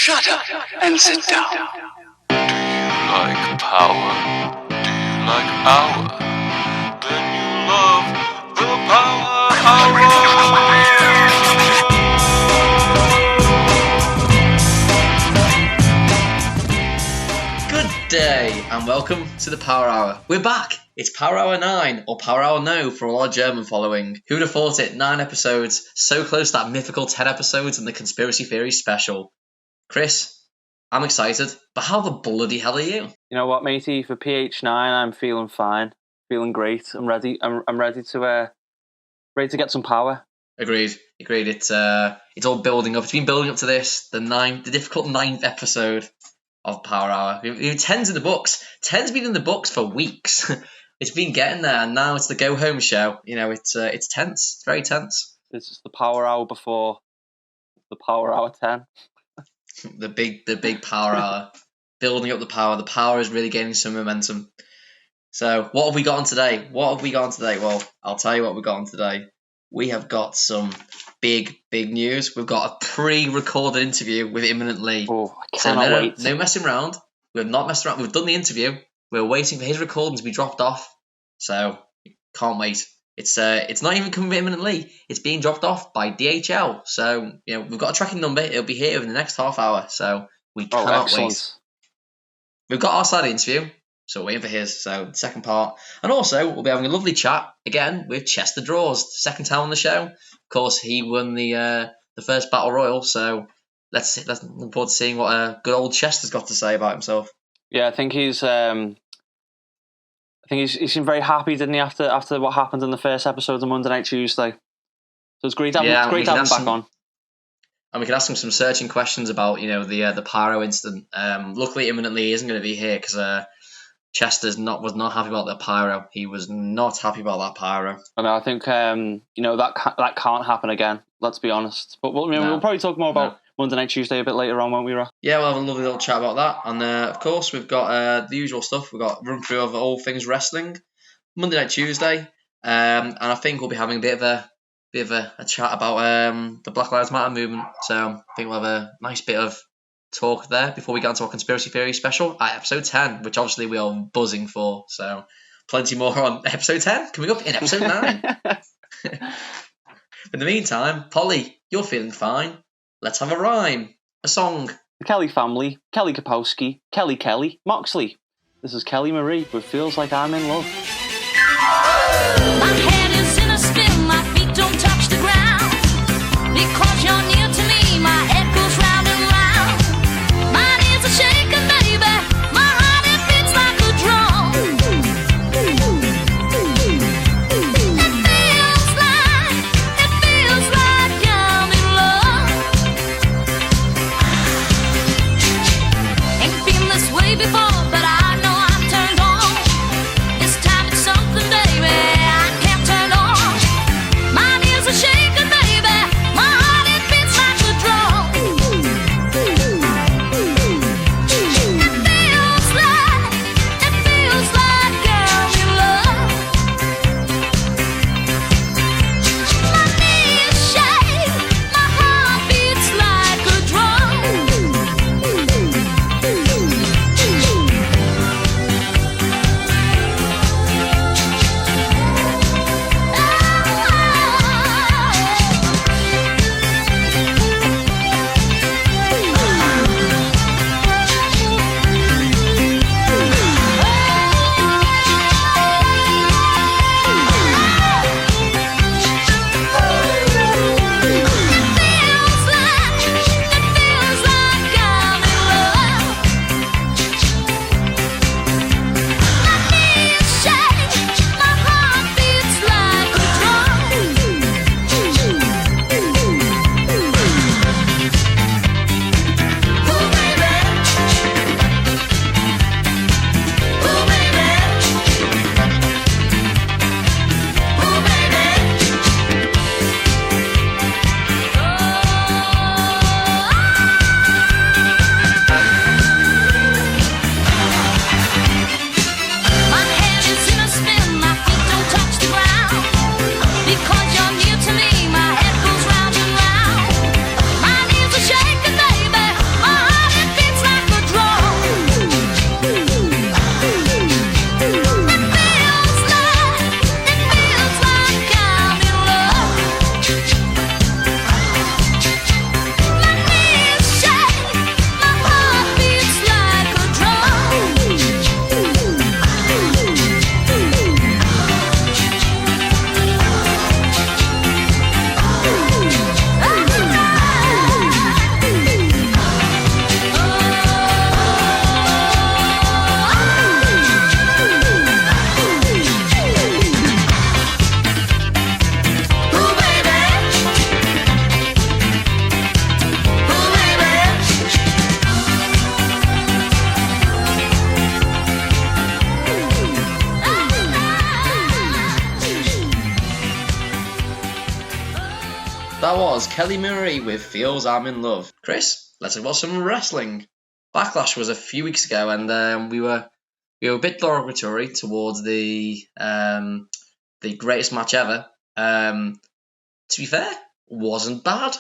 Shut up and sit down. Do you like power? Do you like power? Then you love the Power Hour. Good day and welcome to the Power Hour. We're back. It's Power Hour 9 or Power Hour No for all our German following. Who would have thought it? 9 episodes, so close to that mythical 10 episodes and the conspiracy theory special. Chris, I'm excited, but how the bloody hell are you? You know what, matey? For PH9, I'm feeling fine, feeling great. I'm ready. I'm ready to get some power. Agreed. It's all building up. It's been building up to this, the difficult 9th episode of Power Hour. 10's in the books. 10's been in the books for weeks. It's been getting there, and now it's the go home show. You know, it's tense. It's very tense. This is the Power Hour before the Power Hour 10. The big Power Hour, building up the power. The power is really gaining some momentum. So, what have we got on today? Well, I'll tell you what we got on today. We have got some big news. We've got a pre-recorded interview with Imminent Lee. Oh, I cannot wait. No messing around. We've not messed around. We've done the interview. We're waiting for his recording to be dropped off. So, can't wait. It's not even coming from Imminent Lee. It's being dropped off by DHL. So, you know, we've got a tracking number. It'll be here in the next half hour. So, we cannot wait. We've got our side of the interview. So, we're waiting for his. So, the second part. And also, we'll be having a lovely chat, again, with Chester Draws. Second time on the show. Of course, he won the first Battle Royal. So, let's look forward to seeing what good old Chester's got to say about himself. Yeah, I think he seemed very happy, didn't he, after what happened in the first episode of Monday Night Tuesday. So it's great to have him back on. And we can ask him some searching questions about, you know, the Pyro incident. Luckily, Imminently isn't going to be here because Chester's was not happy about the Pyro. He was not happy about that Pyro. And I think that can't happen again. Let's be honest. But we'll probably talk more about Monday Night Tuesday a bit later on, won't we, Rob? Yeah, we'll have a lovely little chat about that. And of course, we've got the usual stuff. We've got a run through of all things wrestling. Monday Night Tuesday, and I think we'll be having a bit of a chat about the Black Lives Matter movement. So I think we'll have a nice bit of talk there before we get into our conspiracy theory special at episode 10, which obviously we are buzzing for. So plenty more on episode 10 coming up in episode 9. In the meantime, Polly, you're feeling fine. Let's have a rhyme, a song. The Kelly family, Kelly Kapowski, Kelly, Moxley. This is Kelly Marie with Feels Like I'm in Love. My head is in a spin, my feet don't touch the ground. Because you're near to me, my head goes round and round. Mine is a shaking, baby, my heart it beats like a drum. It feels like I'm in love. Ain't been this way before, but I know I'm turned on. This time it's something, baby, I can't turn was Kelly Murray with Feels I'm in Love. Chris, let's talk about some wrestling. Backlash was a few weeks ago, and we were a bit derogatory towards the greatest match ever. To be fair, wasn't bad.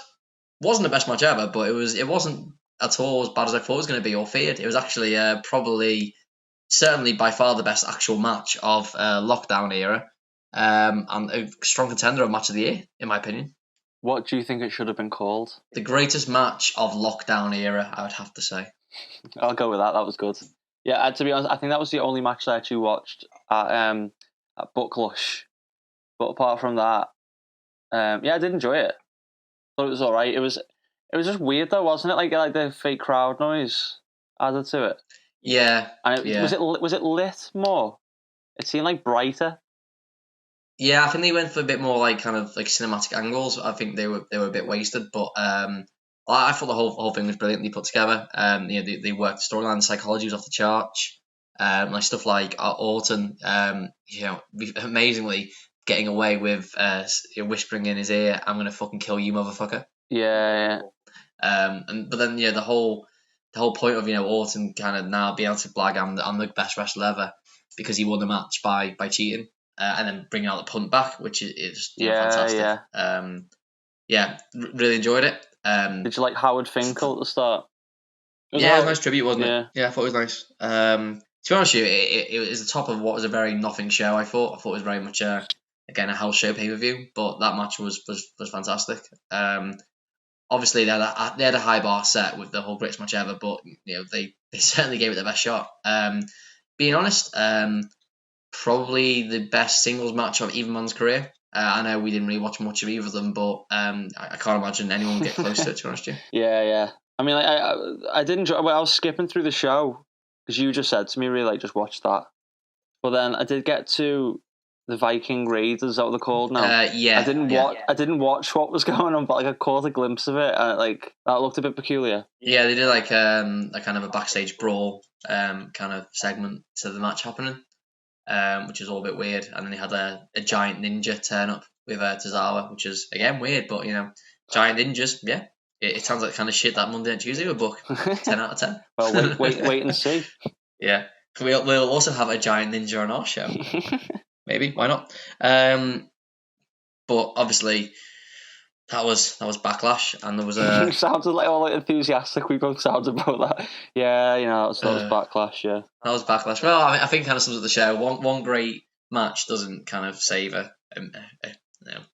Wasn't the best match ever, but it wasn't at all as bad as I thought it was going to be or feared. It was actually certainly by far the best actual match of lockdown era, and a strong contender of match of the year, in my opinion. What do you think it should have been called? The greatest match of lockdown era, I would have to say. I'll go with that. That was good. Yeah, to be honest, I think that was the only match I actually watched at Backlash. But apart from that, yeah, I did enjoy it. Thought it was all right. It was just weird though, wasn't it? Like the fake crowd noise added to it. Yeah. And yeah. Was it lit more? It seemed like brighter. Yeah, I think they went for a bit more like kind of like cinematic angles. I think they were a bit wasted, but I thought the whole thing was brilliantly put together. They worked the storyline, the psychology was off the charts. Like stuff like Orton, amazingly getting away with whispering in his ear, "I'm gonna fucking kill you, motherfucker." Yeah. But then the whole point of Orton kind of now being able to blag, I'm the best wrestler ever because he won the match by cheating. And then bringing out the punt back, which is fantastic. Really enjoyed it. Did you like Howard Finkel at the start? It was a nice tribute, wasn't it? Yeah, I thought it was nice. To be honest with you, it was the top of what was a very nothing show. I thought it was very much again a house show pay-per-view, but that match was fantastic. Obviously they had a high bar set with the whole greatest match ever, but they certainly gave it their best shot. Being honest, probably the best singles match of either man's career. I know we didn't really watch much of either of them, but I can't imagine anyone would get close to it, to be honest with you. Yeah. I mean, I did enjoy. Well, I was skipping through the show because you just said to me, really, just watch that. But then I did get to the Viking Raiders. Is that what they're called now? Yeah. I didn't watch what was going on, but I caught a glimpse of it, and that looked a bit peculiar. Yeah, they did a kind of a backstage brawl kind of segment to the match happening. Which is all a bit weird, and then they had a giant ninja turn up with Tozawa, which is again weird, but giant ninjas, yeah, it sounds like the kind of shit that Monday and Tuesday would book. 10 out of 10. Well, wait and see. Yeah, we'll also have a giant ninja on our show. Maybe, why not? But obviously that was Backlash, and there was a. You sounded like all enthusiastic. We both sounded about that. Yeah, that was Backlash. Yeah, that was Backlash. Well, I think kind of sums up the show. One great match doesn't kind of save a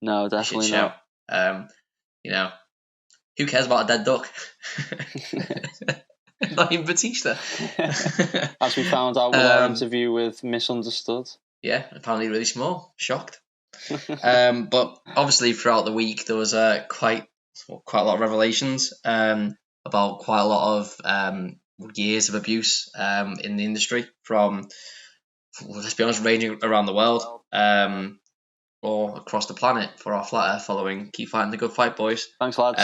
no, definitely shit show. Who cares about a dead duck? Not even Batista. As we found out with our interview with Misunderstood. Yeah, apparently really small. Shocked. But obviously throughout the week there was quite a lot of revelations about quite a lot of years of abuse in the industry from, let's be honest, ranging around the world or across the planet for our flat earth following. Keep fighting the good fight, boys. Thanks, lads.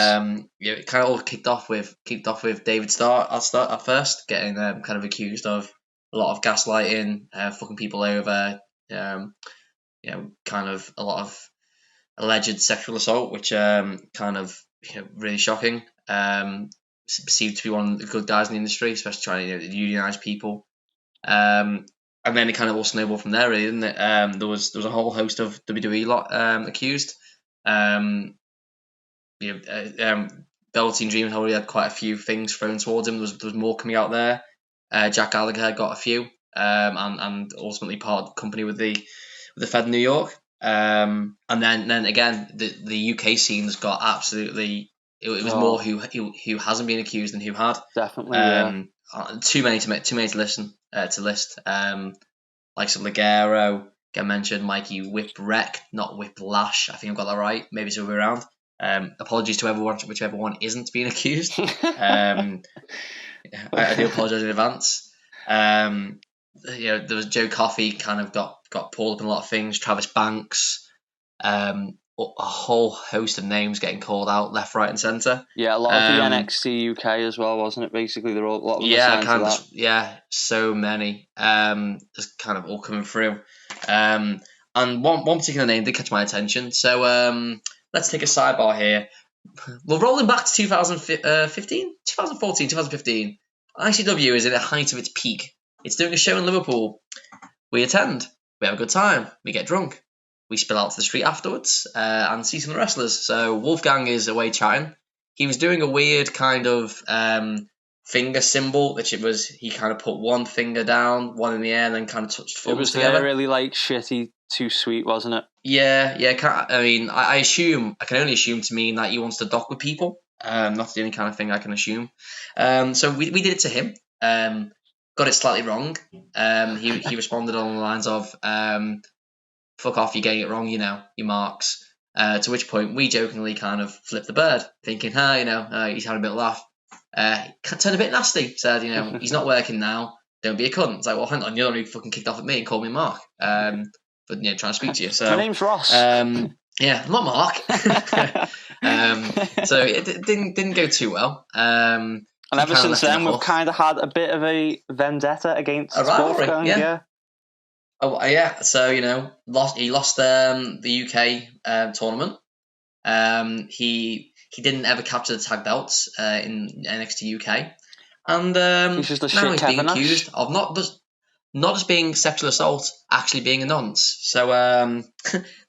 It kind of all kicked off with David Starr at first, getting kind of accused of a lot of gaslighting, fucking people over, kind of a lot of alleged sexual assault, which kind of really shocking. Perceived to be one of the good guys in the industry, especially trying to unionize people. And then it kind of all snowballed from there, really, didn't it? There was a whole host of WWE lot accused. Velveteen Dream already had quite a few things thrown towards him. There was more coming out there. Jack Gallagher got a few, and ultimately part of the company with the Fed in New York. And then again, the UK scene's got absolutely. It was more who hasn't been accused than who had. Definitely. Too many to listen to list. Like some Ligero, get mentioned. Mikey Whipwreck, not Whiplash. I think I've got that right. Maybe it's the other way around. Apologies to whichever one isn't being accused. I do apologise in advance. There was Joe Coffey kind of got pulled up in a lot of things. Travis Banks, a whole host of names getting called out left, right, and centre. Yeah, a lot of the NXT UK as well, wasn't it? Basically, they're all a lot of so many. Just kind of all coming through. And one particular name did catch my attention. So let's take a sidebar here. Well, rolling back to 2015, 2014, 2015, ICW is at the height of its peak. It's doing a show in Liverpool. We attend. We have a good time. We get drunk. We spill out to the street afterwards and see some of the wrestlers. So Wolfgang is away chatting. He was doing a weird kind of finger symbol, which it was, he kind of put one finger down, one in the air, and then kind of touched It thumbs was together. really like shitty, too sweet, wasn't it? Yeah. I mean, I can only assume to mean that he wants to dock with people. That's the only kind of thing I can assume. So we did it to him. Got it slightly wrong. He responded on the lines of, fuck off, you're getting it wrong, you marks. To which point we jokingly kind of flipped the bird, thinking, he's had a bit of laugh. Turned a bit nasty, said, he's not working now, don't be a cunt. It's like, well, hang on, you're the one who fucking kicked off at me and called me Mark. But trying to speak to you. So my name's Ross. Yeah, not Mark. So it didn't go too well. And ever since then, we've kind of had a bit of a vendetta against a rivalry. Wolfgang, yeah. Oh yeah, so he lost the UK tournament. He didn't ever capture the tag belts in NXT UK, and he's just now he's being accused of not just being sexual assault, actually being a nonce. So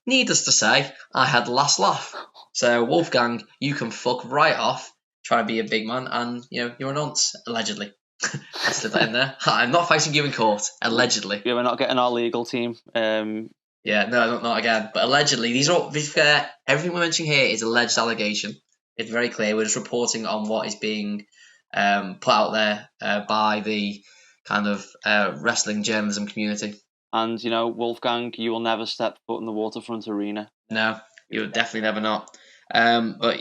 needless to say, I had the last laugh. So Wolfgang, you can fuck right off, trying to be a big man, and you're a nonce, allegedly. I slid that in there. I'm not fighting you in court, allegedly. Yeah, we're not getting our legal team. Yeah, no, not again. But allegedly, these are all, to be fair, everything we're mentioning here is alleged allegation. It's very clear. We're just reporting on what is being put out there by the kind of wrestling journalism community. And, Wolfgang, you will never step foot in the Waterfront Arena. No, you'll definitely never not. But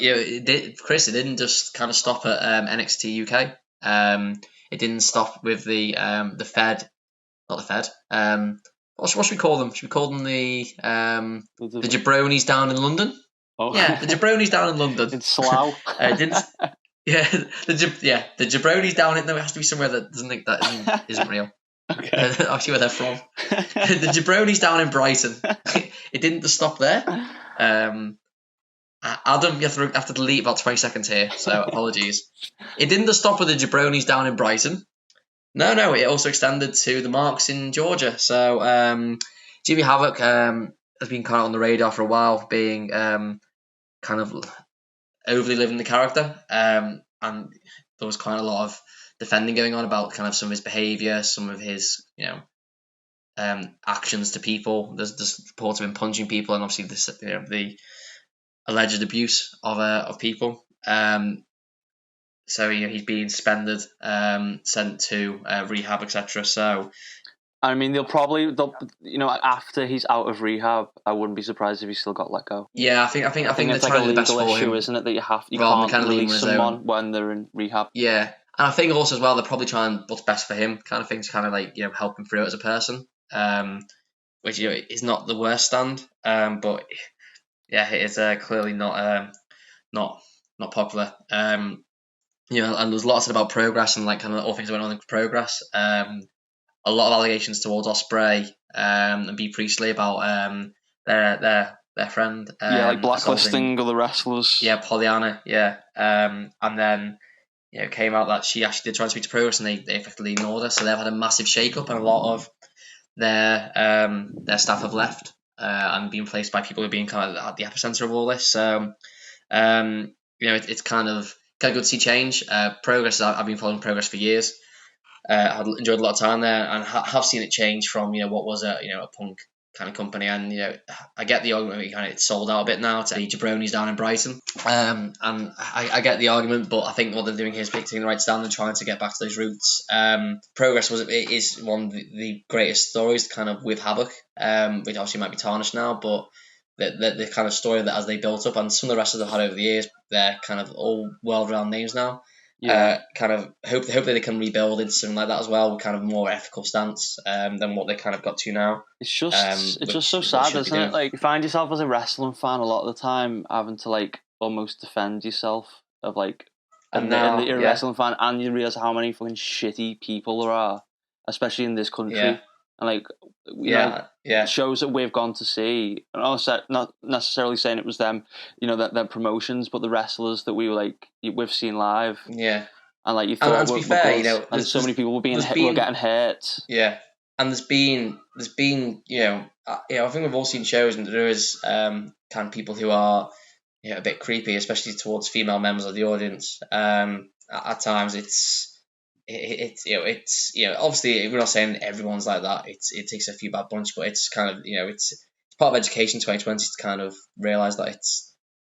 Chris, it didn't just kind of stop at NXT UK. It didn't stop with the Fed, not the Fed. What should we call them? Should we call them the jabronis down in London? Oh. Yeah, the jabronis down in London. In Slough. The jabronis down in. No, it has to be somewhere that isn't real. Okay. Actually, where they're from. The jabronis down in Brighton. It didn't just stop there. Adam, you have to delete about 20 seconds here, so apologies. It didn't just stop with the jabronis down in Brighton. No, it also extended to the marks in Georgia. So Jimmy Havoc has been kind of on the radar for a while, being kind of overly living the character. And there was kind of a lot of defending going on about kind of some of his behaviour, some of his, actions to people. There's reports of him punching people, and obviously the alleged abuse of people. So he's being suspended, sent to rehab, etc. So I mean, they'll after he's out of rehab, I wouldn't be surprised if he still got let go. Yeah, I think it's like a legal issue, isn't it? That you can't release someone when they're in rehab. Yeah, and I think also as well they're probably trying what's best for him, kind of thing, to kind of like help him through it as a person, which is not the worst stand, but yeah, it's clearly not popular. And there's lots about Progress and like kind of all things going on in Progress. A lot of allegations towards Ospreay and B Priestley about their friend. Like blacklisting other wrestlers. Yeah, Pollyanna. Yeah, and then came out that she actually did try to speak to Progress and they effectively ignored her. So they've had a massive shake-up, and a lot of their staff have left and been replaced by people who are being kind of at the epicenter of all this. So it's kind of good to see change. Progress. I've been following Progress for years. I've enjoyed a lot of time there, and have seen it change from what was a punk kind of company, and I get the argument kind of it's sold out a bit now to the jabronis down in Brighton, and I get the argument, but I think what they're doing here is taking the right stand and trying to get back to those roots. Progress is one of the greatest stories, kind of with Havoc, which obviously might be tarnished now, but the kind of story that as they built up, and some of the wrestlers they've had over the years, they're kind of all world-renowned names now. Yeah. Kind of hopefully they can rebuild into something like that as well, with kind of more ethical stance than what they kind of got to now. It's just so sad, isn't it? Like, you find yourself as a wrestling fan a lot of the time having to like almost defend yourself of like, and you're a wrestling fan, and you realise how many fucking shitty people there are, especially in this country. and like you know, yeah. shows that we've gone to see, and also not necessarily saying it was them, you know, that their promotions, but the wrestlers that we've seen live. Yeah. And like you thought, and to be fair, you know, and so many people were getting hurt. Yeah, and there's been you know, I think we've all seen shows, and there is kind of people who are, you know, a bit creepy, especially towards female members of the audience. At times, it's you know, obviously we're not saying everyone's like that. It takes a few bad bunch, but it's kind of, you know, it's part of education 2020 to kind of realize that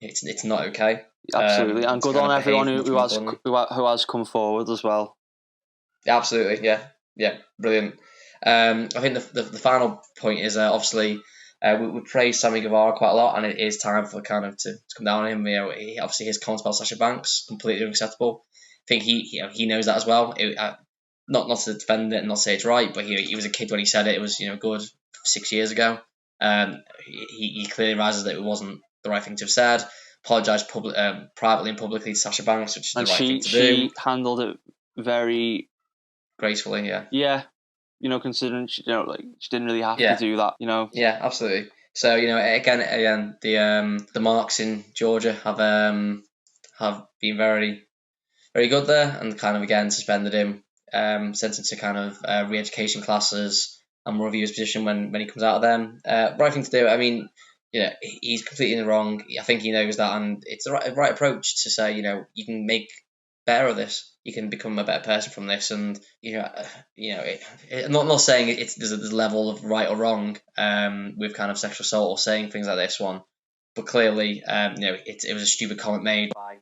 it's not okay. Absolutely, and good on everyone who has come forward as well. Absolutely, yeah, brilliant. I think the final point is obviously we praise Sammy Guevara quite a lot, and it is time for kind of to come down on him. You know, obviously his comments about Sasha Banks completely unacceptable. I think he knows that as well. Not to defend it and not say it's right, but he was a kid when he said it. It was, you know, good 6 years ago. He clearly realizes that it wasn't the right thing to have said. Apologised privately and publicly to Sasha Banks, which is the right thing to do. She handled it very gracefully, yeah. Yeah, you know, considering she didn't really have to do that, you know. Yeah, absolutely. So, you know, again, the marks in Georgia have been very, very good there, and kind of again suspended him, sent him to kind of re-education classes, and review his position when he comes out of them. Right thing to do. I mean, you know, he's completely in the wrong. I think he knows that, and it's the right approach to say, you know, you can make better of this. You can become a better person from this, and I'm not saying there's a level of right or wrong with kind of sexual assault or saying things like this one, but clearly, it was a stupid comment made by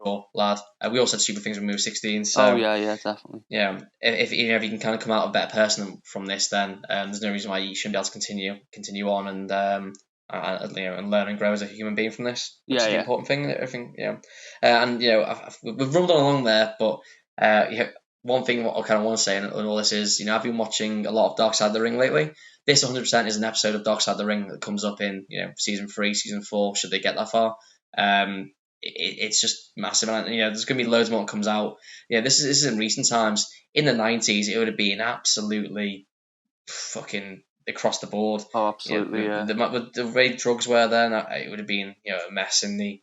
a lad. We all said stupid things when we were 16. So yeah, definitely. Yeah, if you can kind of come out a better person from this, then there's no reason why you shouldn't be able to continue on and and learn and grow as a human being from this. Which is the important thing. I think, and you know, we've rumbled on along there, but one thing what I kind of want to say in all this is, you know, I've been watching a lot of Dark Side of the Ring lately. This 100% is an episode of Dark Side of the Ring that comes up in, you know, season 3, season 4, should they get that far. It's just massive, and you know, there's going to be loads more that comes out. Yeah, this is in recent times. In the 90s, it would have been absolutely fucking across the board. Oh, absolutely, yeah. The way drugs were then, it would have been, you know, a mess in the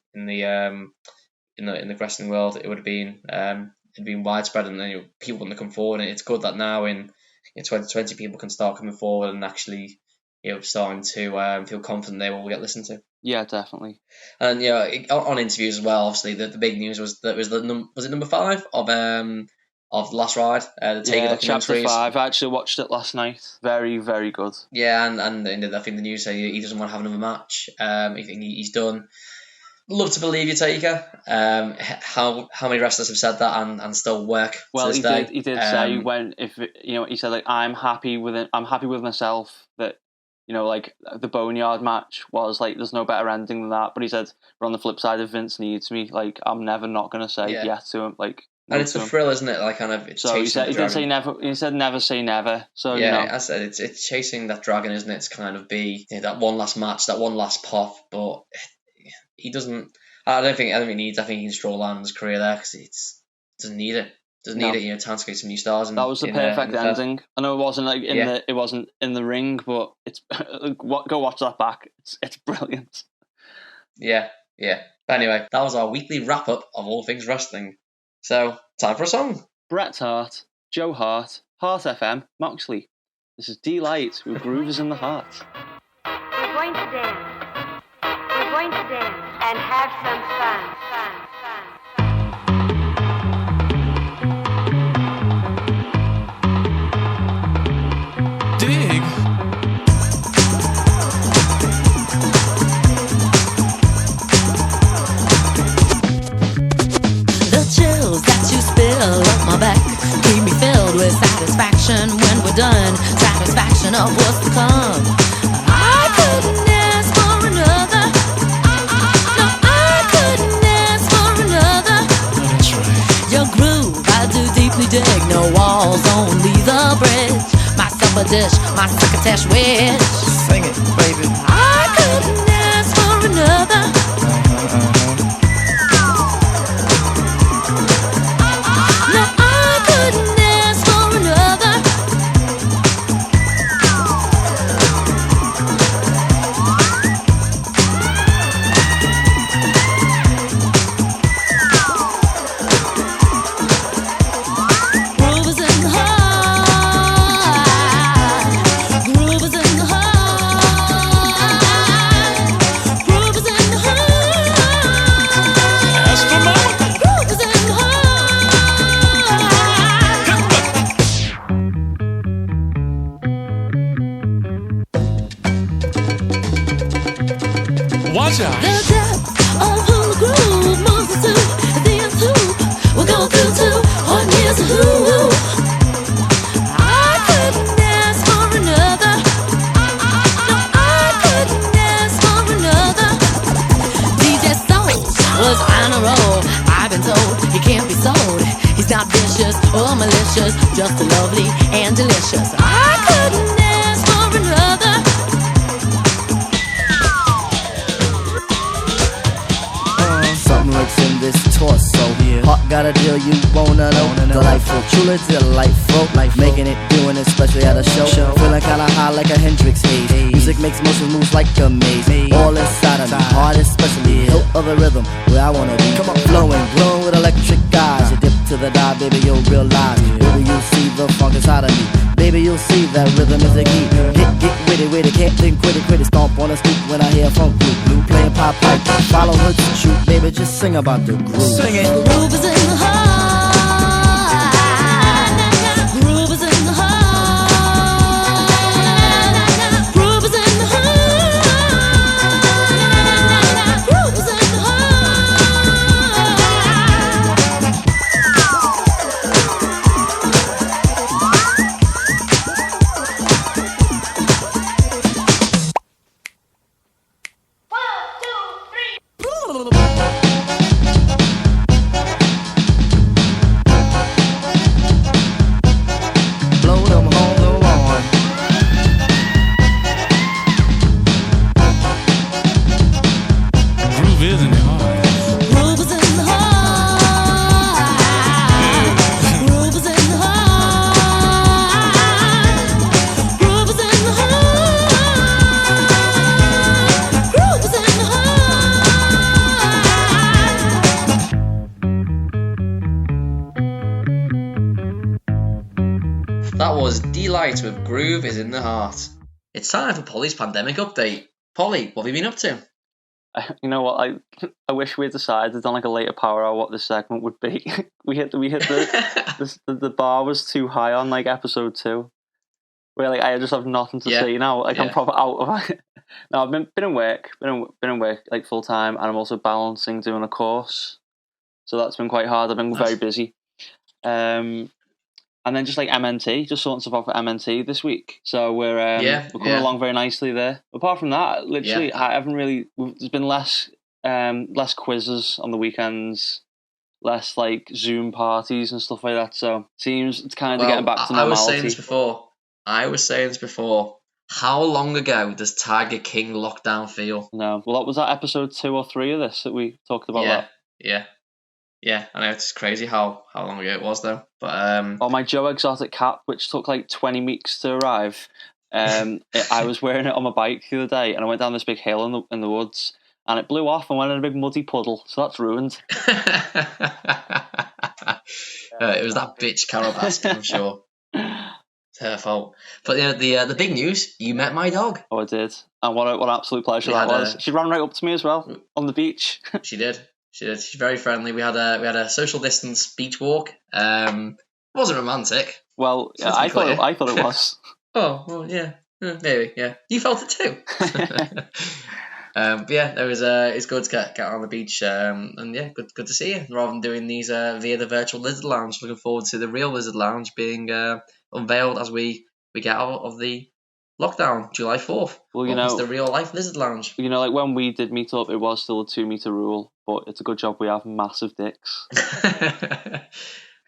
wrestling world. It would have been it'd been widespread, and then, you know, people wouldn't have come forward. And it's good that now in 2020 people can start coming forward and actually, you know, starting to feel confident they will get listened to. Yeah, definitely. And you know, on interviews as well, obviously the big news was that was it number 5 of The Last Ride, the Taker documentaries. Chapter 5. I actually watched it last night. Very, very good. Yeah, and I think the news say he doesn't want to have another match. I think he's done. Love to believe you, Taker. How many wrestlers have said that and still work? Well, to this day? He did say he said, like, I'm happy with it. I'm happy with myself that, you know, like, the Boneyard match was like, there's no better ending than that. But he said, but on the flip side, if Vince needs me, like, I'm never not gonna say yes to him. Like, and it's the thrill, isn't it? Like, kind of. It's so he did say never. He said never say never. So yeah, you know. I said it's chasing that dragon, isn't it? It's kind of be, you know, that one last match, that one last pop. But he doesn't. I don't think he needs. I think he can stroll on his career there because it doesn't need it. Doesn't need it. You know, time to get some new stars. That was the perfect ending. I know it wasn't like it wasn't in the ring, but it's go watch that back. It's brilliant. Yeah. Anyway, that was our weekly wrap up of all things wrestling. So, time for a song. Bret Hart, Joe Hart, Heart FM, Moxley. This is D-Light with Grooves in the Heart. We're going to dance. We're going to dance and have some fun. Dig. Chills that you spill up my back keep me filled with satisfaction when we're done. Satisfaction of what's to come. I couldn't ask for another. No, I couldn't ask for another. That's right. Your groove, I do deeply dig. No walls, only the bridge. My supper dish, my succotash wish. Sing it, baby. I couldn't ask for another. The depth of hula groove moves us to the nth hoop. We're going through two hard years of hoo. I couldn't ask for another. No, I couldn't ask for another. DJ Soul was on a roll. I've been told he can't be sold. He's not vicious or malicious, just lovely and delicious. I couldn't ask for another. Something lurks in this torso. Heart got a deal you wanna know. Delightful, truly delightful. Making it, doing it, especially at a show. Feeling kinda high like a Hendrix haze. Music makes motion moves like a maze. All inside of me, heart especially. Hilt of the rhythm, where I wanna be. Come on, flowing, glowing with electric eyes. You dip to the dive, baby, you'll realize. Baby, you'll see the funk inside of me. Baby, you'll see that rhythm is the key. Get with it, can't think, quit it. Stomp on the stoop when I hear funk blue. Playing pop pipe, follow her to shoot. Baby, just sing about the groove. Sing it. The groove is in the heart. Groove is in the heart. Groove is in the heart. Groove is in the heart. Blow them home, go on. Groove is in the heart. Groove is in the heart. Groove is in the heart. Groove is in the heart. Groove is in the heart. That was Delight with Groove is in the Heart. It's time for Polly's pandemic update. Polly, what have you been up to? You know what? I wish we had decided on like a later power hour what this segment would be. we hit the bar was too high on like episode 2. Where like I just have nothing to Yeah. say now. Like I'm Yeah. proper out of it. No, I've been in work, been in work like full time, and I'm also balancing doing a course. So that's been quite hard. I've been very busy. And then just like MNT, just sorting stuff out for MNT this week. So we're coming along very nicely there. Apart from that, literally, I haven't really. There's been less quizzes on the weekends, less like Zoom parties and stuff like that. So seems it's kind of getting back to normality. I was saying this before. How long ago does Tiger King lockdown feel? No, well, that was that episode 2 or 3 of this that we talked about. Yeah. I know it's crazy how long ago it was though. But Oh, my Joe Exotic cap, which took like 20 weeks to arrive. I was wearing it on my bike the other day, and I went down this big hill in the woods, and it blew off and went in a big muddy puddle. So that's ruined. It was that bitch Carol Baskin, I'm sure. It's her fault. But the big news, you met my dog. Oh, I did. And what an absolute pleasure that was. She ran right up to me as well on the beach. She did. She's very friendly. We had a social distance beach walk. It wasn't romantic. Well, yeah, I thought it was. Oh, well, yeah. Maybe, yeah. You felt it too. But yeah, it's good to get on the beach, and yeah, good to see you. Rather than doing these via the virtual Lizard Lounge, looking forward to the real Lizard Lounge being unveiled as we get out of the lockdown, July 4th. Well, it's the real life Lizard Lounge. Like when we did meet up, it was still a 2-meter rule, but it's a good job we have massive dicks.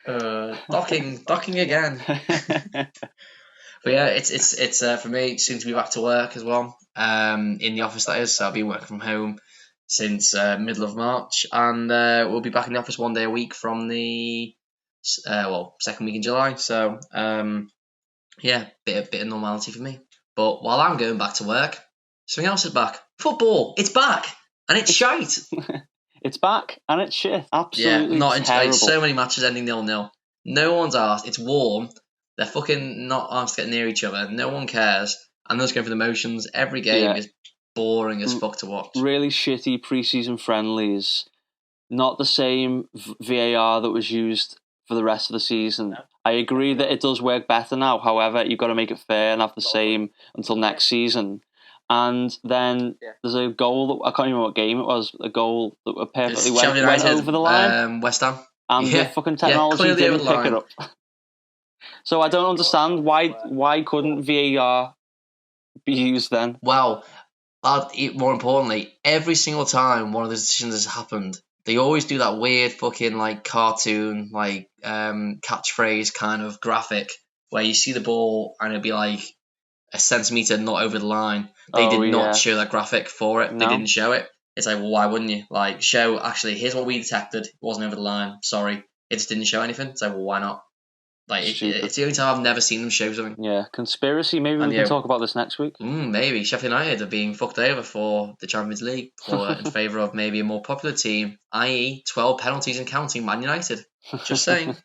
Docking again. But yeah, it's for me soon to be back to work as well. In the office, that is. So I've been working from home since middle of March, and we'll be back in the office one day a week from the second week in July. So yeah, bit of normality for me. But while I'm going back to work, something else is back. Football, it's back, and it's shite. It's back, and it's shit. Absolutely terrible. So many matches ending 0-0. No one's asked. It's warm. They're fucking not asked to get near each other. No one cares. And they're just going for the motions. Every game is boring as fuck to watch. Really shitty pre-season friendlies. Not the same VAR that was used for the rest of the season. No. I agree that it does work better now. However, you've got to make it fair and have the same until next season. And then there's a goal that I can't remember what game it was. A goal that perfectly It's Sheffield went United, over the line, West Ham. and the fucking technology clearly didn't over the pick line. it up. So I don't understand why couldn't VAR be used then? Well, more importantly, every single time one of those decisions has happened, they always do that weird fucking like cartoon like catchphrase kind of graphic where you see the ball and it'll be like a centimetre not over the line. They did not show that graphic for it. No. They didn't show it. It's like, well, why wouldn't you? Like, show, actually, here's what we detected. It wasn't over the line. Sorry. It just didn't show anything. It's like, well, why not? Like, it's the only time I've never seen them show something. Yeah, conspiracy. Maybe we can talk about this next week. Maybe. Sheffield United are being fucked over for the Champions League in favour of maybe a more popular team, i.e. 12 penalties and counting, Man United. Just saying.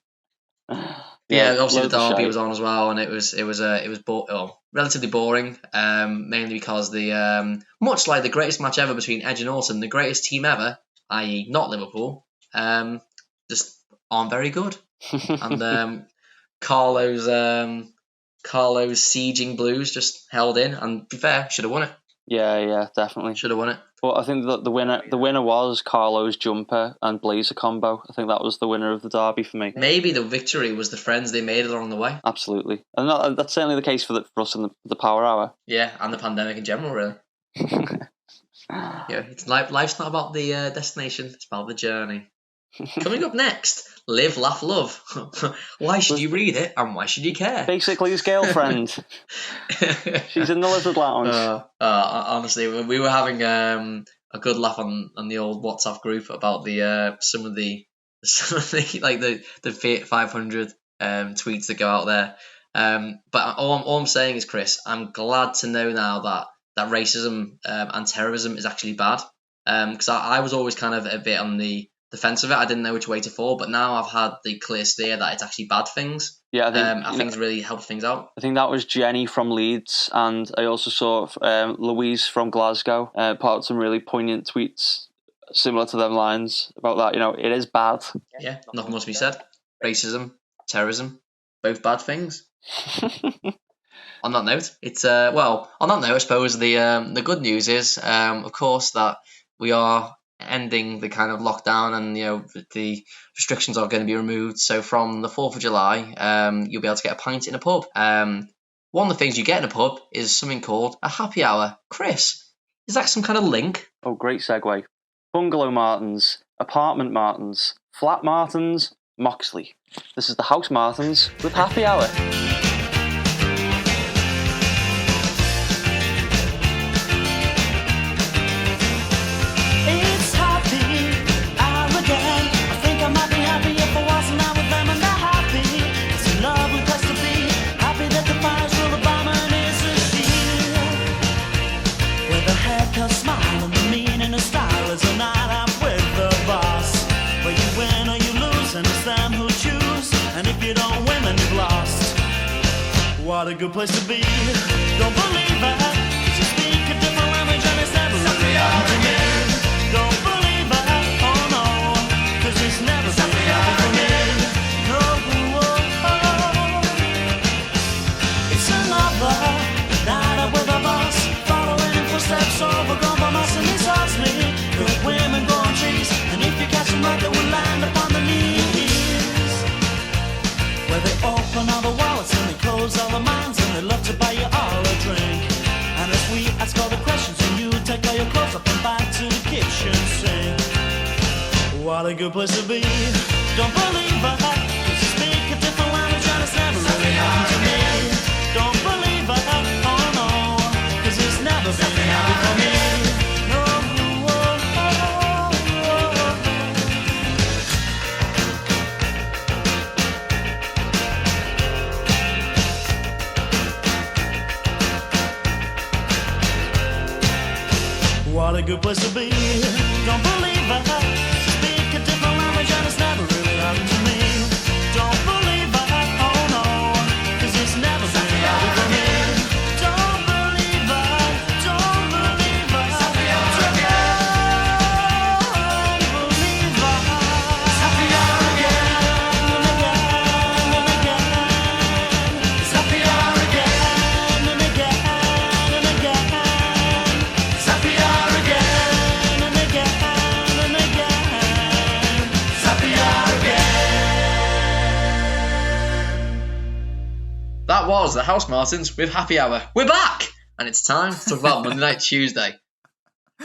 Obviously the derby was on as well, and it was relatively boring, mainly because the much like the greatest match ever between Edge and Orton, the greatest team ever, i.e. not Liverpool, just aren't very good. And Carlo's sieging Blues just held in, and to be fair, should have won it. Yeah, definitely should have won it. But I think that the winner was Carlo's jumper and blazer combo. I think that was the winner of the derby for me. Maybe the victory was the friends they made along the way. Absolutely, and that's certainly the case for us in the Power Hour. Yeah, and the pandemic in general, really. It's life's not about the destination; it's about the journey. Coming up next, Live, Laugh, Love. Why should you read it and why should you care? Basically, his girlfriend. She's in the Lizard Lounge. Honestly, we were having a good laugh on the old WhatsApp group about some of the like the 500 tweets that go out there. But all I'm saying is, Chris, I'm glad to know now that racism and terrorism is actually bad. Because I was always kind of a bit on the defense of it. I didn't know which way to fall, but now I've had the clear steer that it's actually bad things. Yeah, I think it's really helped things out. I think that was Jenny from Leeds, and I also saw Louise from Glasgow put out some really poignant tweets similar to them lines about that. It is bad. Yeah, nothing must be said. Racism, terrorism, both bad things. On that note, I suppose the good news is, of course, that we are ending the kind of lockdown, and the restrictions are going to be removed. So from the 4th of July, you'll be able to get a pint in a pub. One of the things you get in a pub is something called a happy hour. Chris, is that some kind of link? Oh, great segue. Bungalow Martins, Apartment Martins, Flat Martins, Moxley. This is the House Martins with happy hour. What a good place to be. Don't believe it, 'cause you speak a different language and it's never really happened to me. Don't believe it, oh no, 'cause it's never really happened to me. No, it's another night out with a boss, following in footsteps over compromise, and he's asked me. Good women go on trees, and if you catch them right, they will land upon the knees. Where they open all the wallets and they close all the minds, and they love to buy you all a drink. And if we ask all the questions, and you take all your clothes up and back to the kitchen sink. What a good place to be. Don't believe it, 'cause you speak a different language and it's never really happened to me. Don't believe it, oh no, 'cause it's never been happened for me. What a good place to be. Don't believe it. Speak a different language and it's never really happened to me. Don't believe it, oh no, 'cause it's never been happened for me. Don't believe it, don't believe it. Don't believe it. It's happy hour again and again and again. It's happy hour again and again and again. that was the House Martins with Happy Hour. We're back! And it's time to talk about Monday Night Tuesday.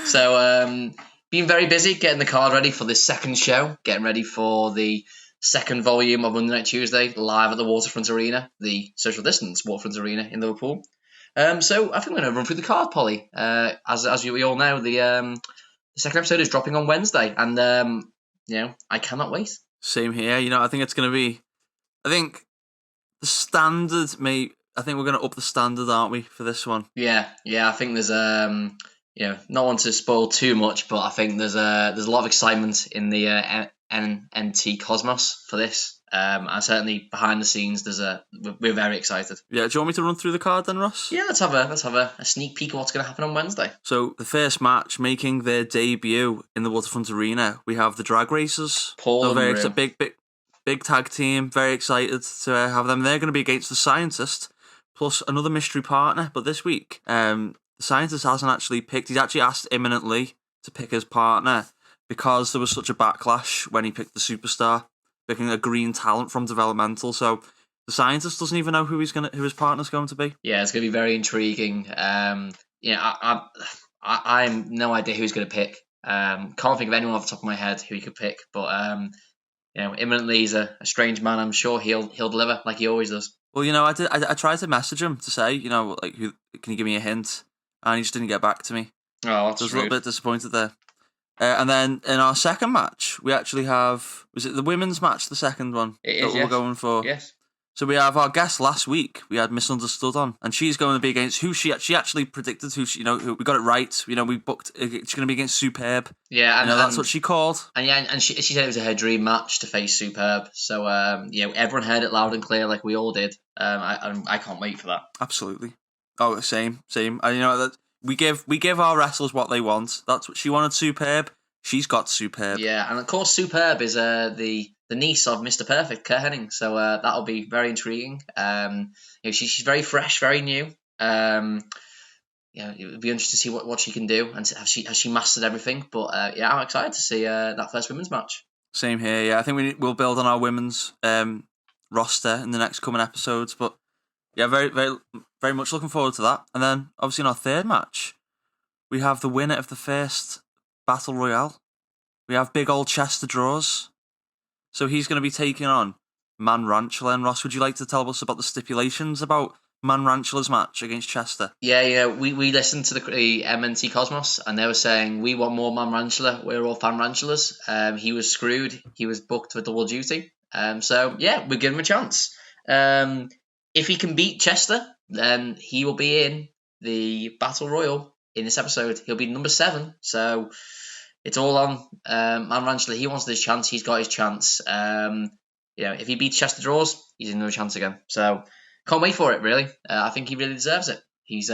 So, been very busy getting the card ready for this second show, getting ready for the second volume of Monday Night Tuesday, live at the Waterfront Arena, the social distance Waterfront Arena in Liverpool. So I think we're going to run through the card, Polly. As we all know, the second episode is dropping on Wednesday, and I cannot wait. Same here. I think it's going to be. I think the standard I think we're going to up the standard, aren't we, for this one? Yeah. I think there's not want to spoil too much, but I think there's a lot of excitement in the NT cosmos for this. And certainly behind the scenes, we're very excited. Yeah, do you want me to run through the card then, Ross? Yeah, let's have a sneak peek of what's going to happen on Wednesday. So the first match, making their debut in the Waterfront Arena, we have the Drag Racers. Paul and Rue. It's a big tag team. Very excited to have them. They're going to be against the Scientist, plus another mystery partner. But this week, the Scientist hasn't actually picked. He's actually asked imminently to pick his partner because there was such a backlash when he picked the Superstar, picking a green talent from developmental. So the Scientist doesn't even know who his partner's going to be. Yeah, it's going to be very intriguing. I have no idea who's going to pick. Can't think of anyone off the top of my head who he could pick. But imminently he's a strange man. I'm sure he'll deliver like he always does. Well, I tried to message him to say, can you give me a hint? And he just didn't get back to me. Oh, that's I was a little bit disappointed there. And then in our second match, we actually have... Was it the women's match, the second one? It is, that we're going for? Yes. So we have our guest last week. We had Misunderstood on, and she's going to be against who she actually predicted. Who we got it right. We booked. She's going to be against Superb. Yeah, and that's what she called. And she said it was her dream match to face Superb. So everyone heard it loud and clear, like we all did. I can't wait for that. Absolutely. Oh, same. And that we give our wrestlers what they want. That's what she wanted. Superb. She's got Superb. Yeah, and of course Superb is the niece of Mr. Perfect, Kurt Hennig. So that'll be very intriguing. She's very fresh, very new. It would be interesting to see what she can do and has she mastered everything. But I'm excited to see that first women's match. Same here. Yeah, I think we'll build on our women's roster in the next coming episodes. But yeah, very, very, very much looking forward to that. And then obviously in our third match, we have the winner of the first Battle Royale. We have big old Chester Draws. So he's going to be taking on Man Ranchula. And Ross, would you like to tell us about the stipulations about Man Ranchula's match against Chester? Yeah, we listened to the MNT Cosmos, and they were saying, we want more Man Ranchula. We're all fan Ranchulas. He was screwed. He was booked for double duty. So, yeah, we'll give him a chance. If he can beat Chester, then he will be in the Battle Royal in this episode. He'll be number 7. So it's all on Man Ranchula. He wants his chance. He's got his chance. If he beats Chester Draws, he's in no chance again. So can't wait for it, really. I think he really deserves it. He's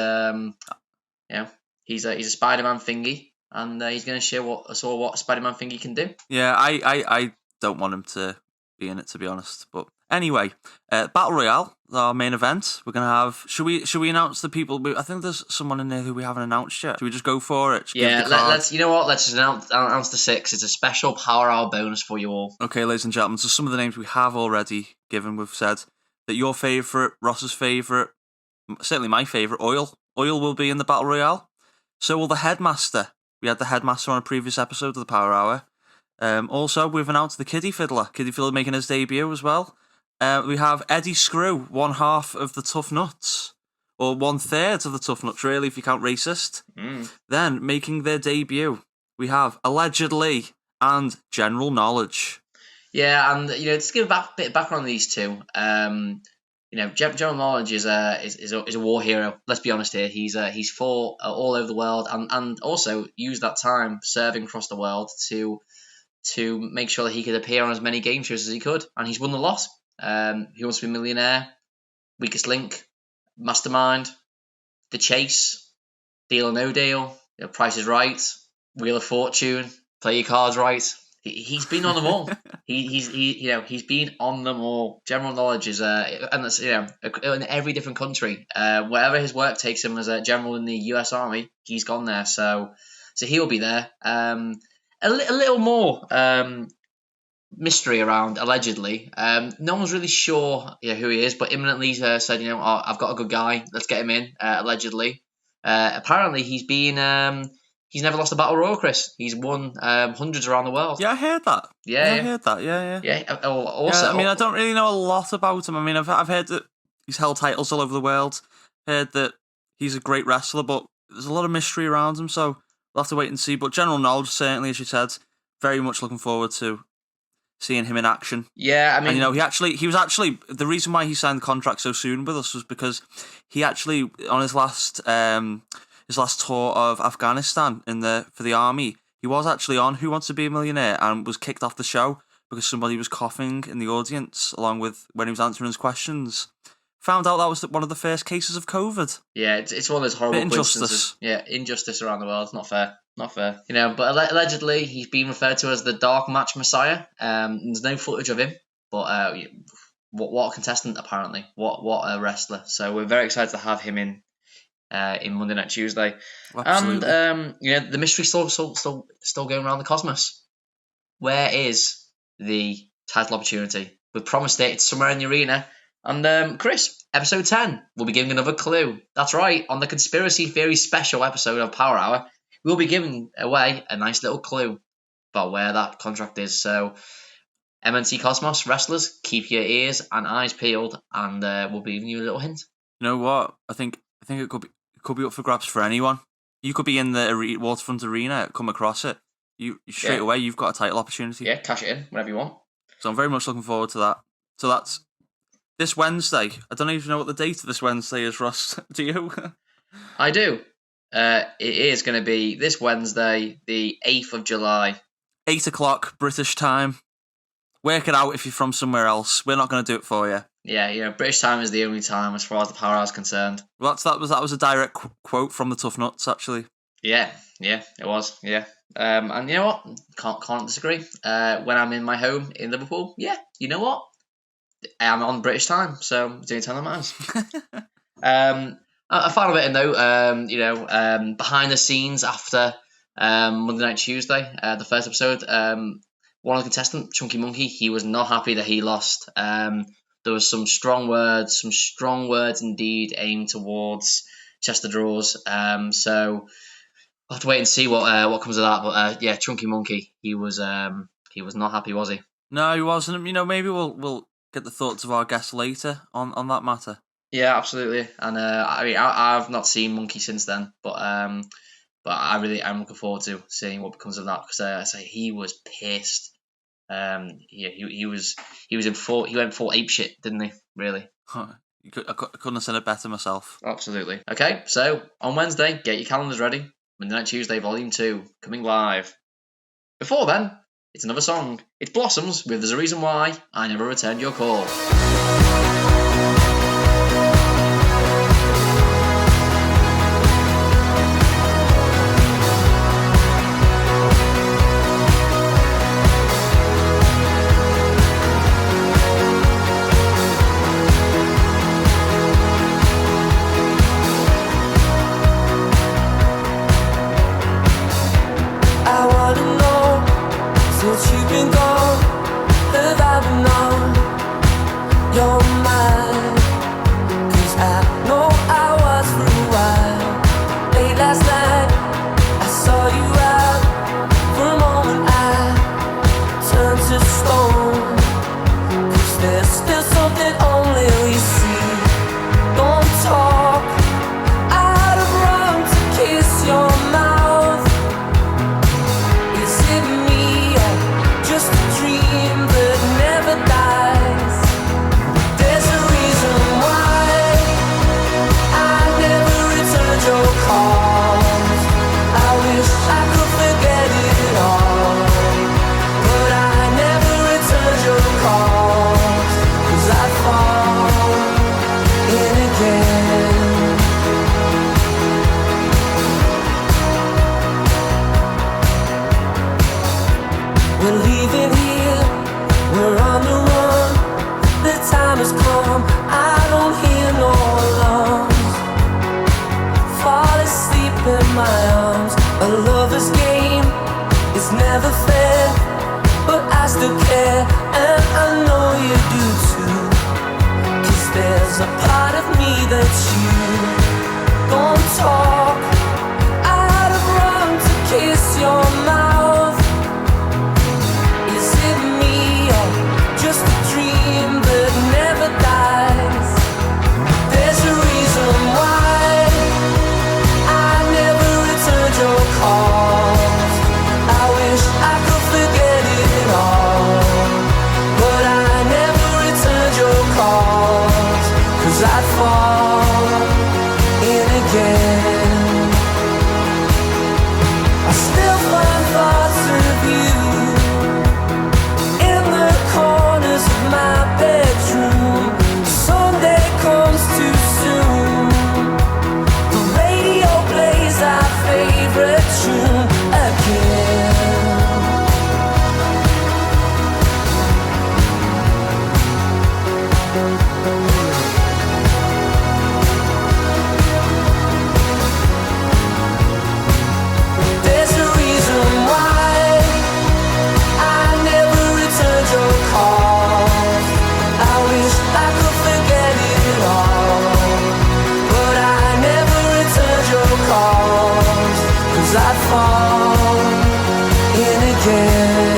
he's a Spider-Man thingy, and he's going to show what a Spider-Man thingy can do. Yeah, I don't want him to be in it, to be honest. But anyway, Battle Royale, our main event. We're going to have... Should we announce the people? I think there's someone in there who we haven't announced yet. Should we just go for it? Let's. You know what? Let's just announce the 6. It's a special Power Hour bonus for you all. Okay, ladies and gentlemen. So some of the names we have already given. We've said that your favourite, Ross's favourite, certainly my favourite, Oil will be in the Battle Royale. So will the Headmaster. We had the Headmaster on a previous episode of the Power Hour. Also, we've announced the Kiddie Fiddler. Kiddie Fiddler making his debut as well. We have Eddie Screw, one half of the Tough Nuts, or 1/3 of the Tough Nuts, really, if you count Racist. Then, making their debut, we have Allegedly and General Knowledge. Yeah, and to give a bit of background on these two, General Knowledge is a war hero. Let's be honest here. He's fought all over the world, and also used that time serving across the world to make sure that he could appear on as many game shows as he could, and he's won a lot. He Wants to Be a Millionaire, Weakest Link, Mastermind, The Chase, Deal or No Deal, Price is Right, Wheel of Fortune, Play Your Cards Right. He's been on them all. He's been on them all. General Knowledge is and that's in every different country. Wherever his work takes him as a general in the US Army, he's gone there. So he'll be there. A little more mystery around allegedly. No one's really sure who he is, but imminently said, I've got a good guy. Let's get him in. Allegedly, apparently he's been. He's never lost a battle royal, Chris. He's won hundreds around the world. Yeah, I heard that. I heard that. Yeah. Also, I mean, I don't really know a lot about him. I mean, I've heard that he's held titles all over the world. Heard that he's a great wrestler, but there's a lot of mystery around him, so we'll have to wait and see. But general knowledge, certainly, as you said, very much looking forward to seeing him in action. Yeah, I mean, and he was actually the reason why he signed the contract so soon with us was because he actually on his last tour of Afghanistan for the army, he was actually on Who Wants to Be a Millionaire and was kicked off the show because somebody was coughing in the audience along with when he was answering his questions. Found out that was one of the first cases of COVID. Yeah, it's one of those horrible coincidences. Yeah, injustice around the world. It's not fair. Not fair. But allegedly he's been referred to as the Dark Match Messiah. There's no footage of him, but what a contestant apparently. What a wrestler. So we're very excited to have him in Monday Night Tuesday. Absolutely. And the mystery still going around the cosmos. Where is the title opportunity? We've promised it's somewhere in the arena. And Chris, episode 10, we'll be giving another clue. That's right, on the Conspiracy Theory special episode of Power Hour, we'll be giving away a nice little clue about where that contract is. So, MNC Cosmos wrestlers, keep your ears and eyes peeled, and we'll be giving you a little hint. You know what? I think it could be up for grabs for anyone. You could be in the waterfront arena, come across it. You straight away, you've got a title opportunity. Yeah, cash it in whenever you want. So I'm very much looking forward to that. So that's this Wednesday. I don't even know what the date of this Wednesday is, Ross. Do you? I do. It is going to be this Wednesday, the 8th of July. 8 o'clock British time. Work it out if you're from somewhere else. We're not going to do it for you. Yeah, British time is the only time as far as the Power Hour is concerned. Well, that was a direct quote from the Tough Nuts, actually. Yeah, it was. Yeah, and you know what? Can't disagree. When I'm in my home in Liverpool, you know what? I'm on British time, so it's the only time that matters. A final bit of note, behind the scenes after Monday Night Tuesday, the first episode, one of the contestants, Chunky Monkey, he was not happy that he lost. There was some strong words indeed aimed towards Chester Draws. So we'll have to wait and see what comes of that. But Chunky Monkey, he was not happy, was he? No, he wasn't. Maybe we'll get the thoughts of our guests later on that matter. Yeah, absolutely. And I've not seen Monkey since then, but I'm looking forward to seeing what becomes of that because he was pissed. He went full ape shit, didn't he? Really. I couldn't have said it better myself. Absolutely. Okay, so on Wednesday, get your calendars ready. Monday Night Tuesday, Volume 2, coming live. Before then, it's another song. It's Blossoms with There's a Reason Why I Never Returned Your Call. Never fair, but I still care. a part of me that you don't talk. I'd have run to kiss your mouth. Is it me or just a dream that never dies? There's a reason why I never returned your calls. I wish I could forget it all, but I never returned your calls, 'cause I'd fall in again. I still find thoughts of you in the corners of my bedroom. Sunday comes too soon. The radio plays our favorite tune again. There's a reason why I never returned your calls. I wish I could forget it all, but I never returned your calls, 'cause I'd fall in again.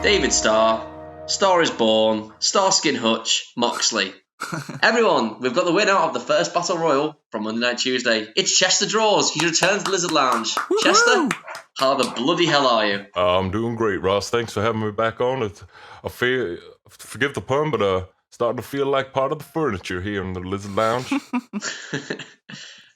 David Starr, Star is Born, Starskin Hutch, Moxley. Everyone, we've got the winner of the first Battle Royal from Monday Night Tuesday. It's Chester Draws. He returns to the Lizard Lounge. Chester, how the bloody hell are you? I'm doing great, Ross. Thanks for having me back on. I feel, forgive the pun, but starting to feel like part of the furniture here in the Lizard Lounge.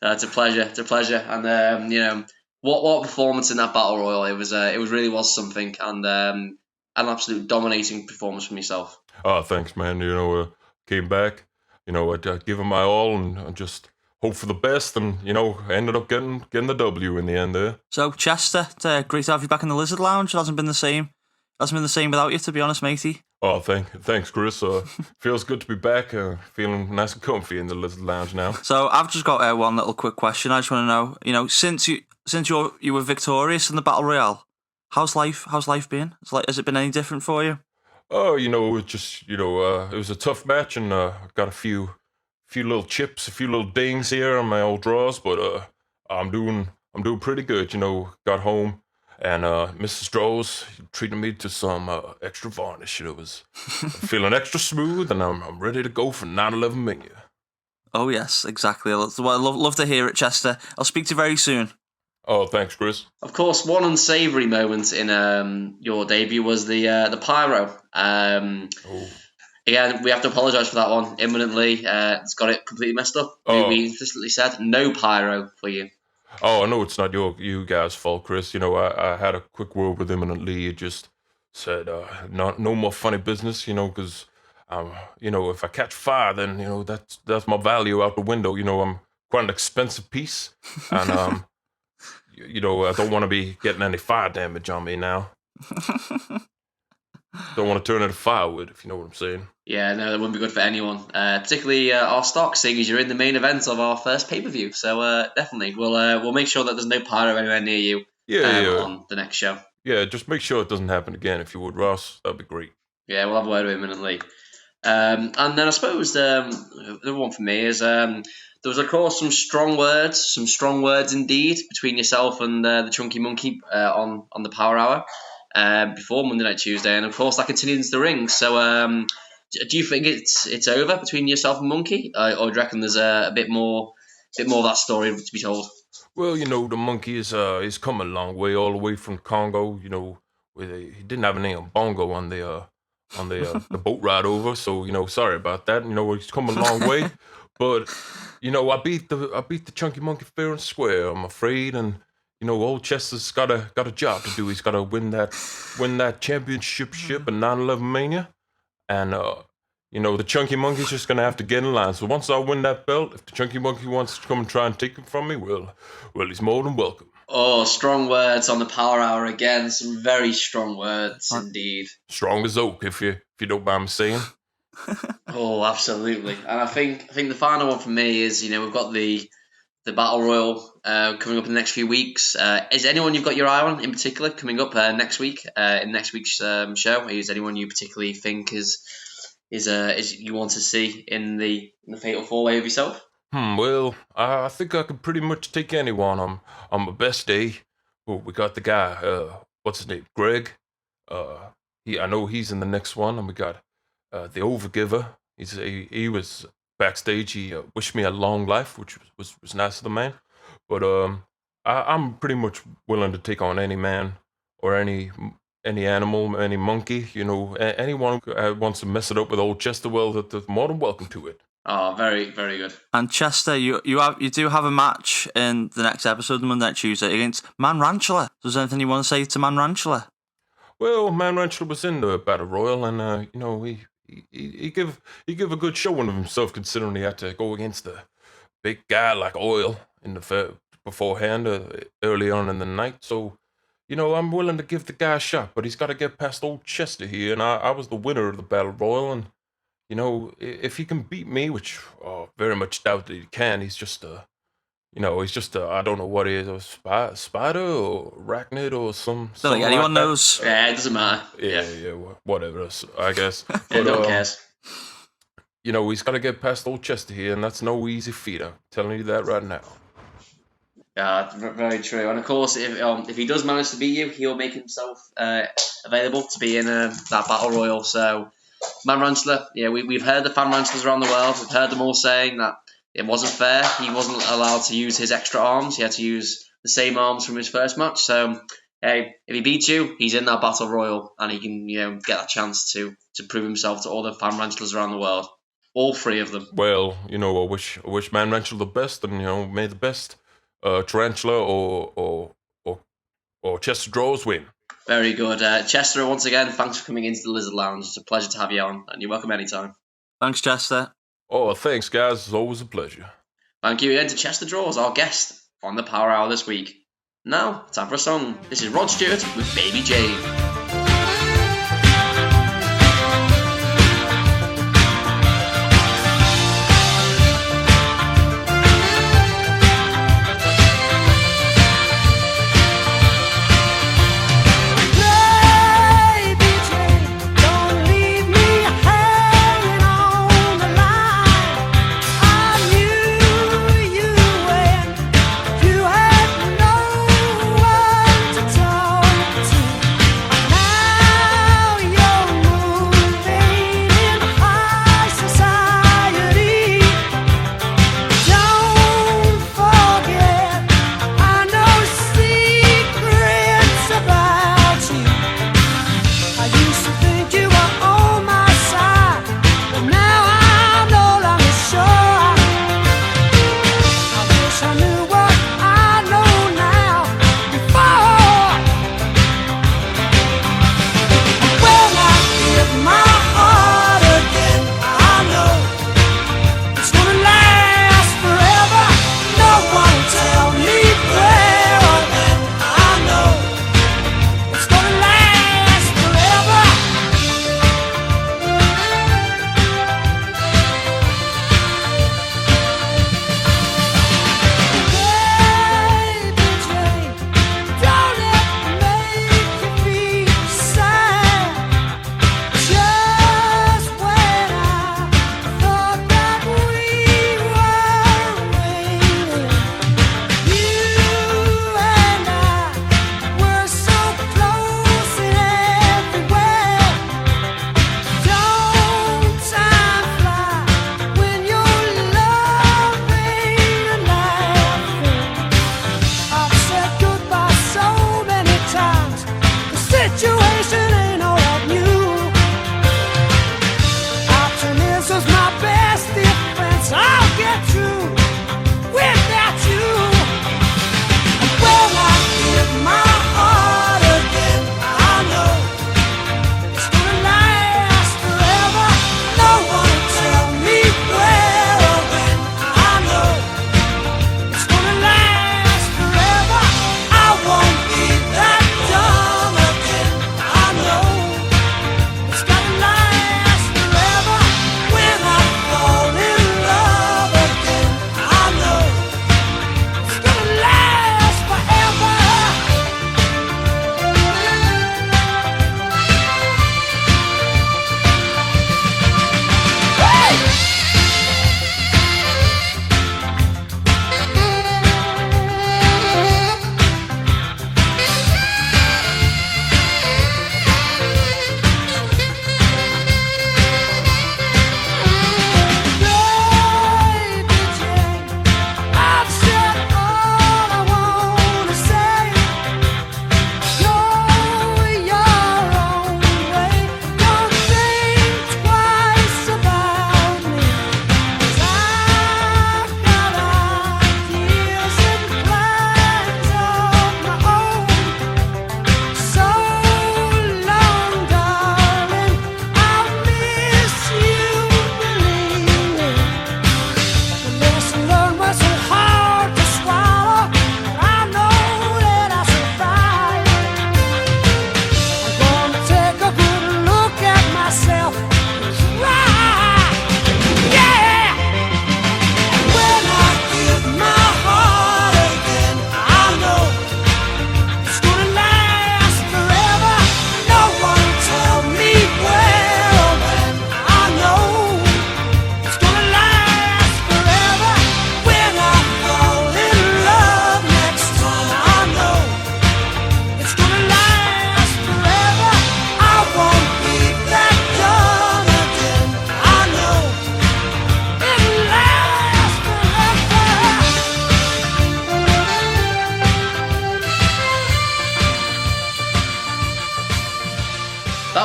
It's a pleasure. It's a pleasure. And you know, what performance in that Battle Royal? It was really was something, and an absolute dominating performance from yourself. Oh, thanks, man. You know, came back. You know, I give it my all and I just hope for the best, and you know, ended up getting the W in the end there. So Chester, great to have you back in the Lizard Lounge. It hasn't been the same. Hasn't been the same without you, to be honest, matey. Oh, thanks, Chris. Feels good to be back. Feeling nice and comfy in the Lizard Lounge now. So I've just got one little quick question. I just want to know, you know, since you were victorious in the Battle Royale, how's life been? Has it been any different for you? Oh, you know, it just, you know, it was a tough match, and got a few little chips, a few little dings here on my old draws, but I'm doing pretty good. You know, got home, and Mrs. Draws treated me to some extra varnish. It was feeling extra smooth, and I'm ready to go for 9/11 menu. Oh yes, exactly. I love to hear it, Chester. I'll speak to you very soon. Oh, thanks, Chris. Of course, one unsavoury moment in your debut was the pyro. Again, we have to apologise for that one imminently. It's got it completely messed up. We implicitly said no pyro for you. Oh, I know it's not you guys' fault, Chris. You know, I had a quick word with Imminent Lee. He just said, no more funny business, you know, because, you know, if I catch fire, then, you know, that's my value out the window. You know, I'm quite an expensive piece, and, you know, I don't want to be getting any fire damage on me now. Don't want to turn into firewood, if you know what I'm saying. Yeah, no, that wouldn't be good for anyone, particularly our stock, seeing as you're in the main event of our first pay-per-view. So definitely, we'll make sure that there's no pyro anywhere near you on the next show. Yeah, just make sure it doesn't happen again, if you would, Ross. That'd be great. Yeah, we'll have a word with him imminently. And then I suppose the one for me is there was, of course, some strong words indeed between yourself and the Chunky Monkey on the Power Hour before Monday Night Tuesday, and of course that continued into the ring. So do you think it's over between yourself and Monkey, or do you reckon there's a bit more of that story to be told? Well, you know, the Monkey is come a long way, all the way from Congo. You know, where he didn't have any bongo on the boat ride over. So, you know, sorry about that. You know, he's come a long way, but you know, I beat the Chunky Monkey fair and square, I'm afraid, and you know, old Chester's got a job to do. He's got to win that championship at 9/11 Mania, and you know, the Chunky Monkey's just gonna have to get in line. So once I win that belt, if the Chunky Monkey wants to come and try and take it from me, well, he's more than welcome. Oh, strong words on the Power Hour again. Some very strong words indeed. Strong as oak, if you don't mind me saying. Oh, absolutely. And I think the final one for me is, you know, we've got the Battle Royal coming up in the next few weeks. Is anyone you've got your eye on in particular coming up next week in next week's show? Is anyone you particularly think is you want to see in the Fatal 4-Way of yourself? Well, I think I could pretty much take anyone on my best day. Oh, we got the guy, what's his name, Greg. I know he's in the next one, and we got the Overgiver. He was backstage. He wished me a long life, which was nice of the man. But I'm pretty much willing to take on any man or any animal, any monkey. You know, anyone who wants to mess it up with old Chester. Well, they're more than welcome to it. Oh, very, very good. And Chester, you do have a match in the next episode, Monday and Tuesday, against Man Ranchula. Is there anything you want to say to Man Ranchula? Well, Man Ranchula was in the Battle Royal, and you know, he give a good showing of himself, considering he had to go against a big guy like Oil in the beforehand, early on in the night. So, you know, I'm willing to give the guy a shot, but he's got to get past old Chester here, and I was the winner of the Battle Royal, and you know, if he can beat me, which I very much doubt that he can, he's just a I don't know what he is, a spider or arachnid or some. Don't think anyone like knows. Yeah, it doesn't matter. Yeah, whatever, I guess. Yeah, no one cares. You know, he's got to get past old Chester here, and that's no easy feat. I'm telling you that right now. Yeah, very true. And of course, if he does manage to beat you, he'll make himself available to be in that Battle Royal. So, Man Ranchula, yeah, we've heard the fan Ranchulas around the world. We've heard them all saying that it wasn't fair. He wasn't allowed to use his extra arms. He had to use the same arms from his first match. So, hey, if he beats you, he's in that Battle Royal, and he can, you know, get that chance to prove himself to all the fan Ranchulas around the world. All three of them. Well, you know, I wish Man Ranchula the best, and you know, may the best tarantula or Chester Draws win. Very good. Chester, once again, thanks for coming into the Lizard Lounge. It's a pleasure to have you on, and you're welcome anytime. Thanks, Chester. Oh, thanks, guys. It's always a pleasure. Thank you again to Chester Draws, our guest on the Power Hour this week. Now, time for a song. This is Rod Stewart with Baby Jane. You had no one to talk to.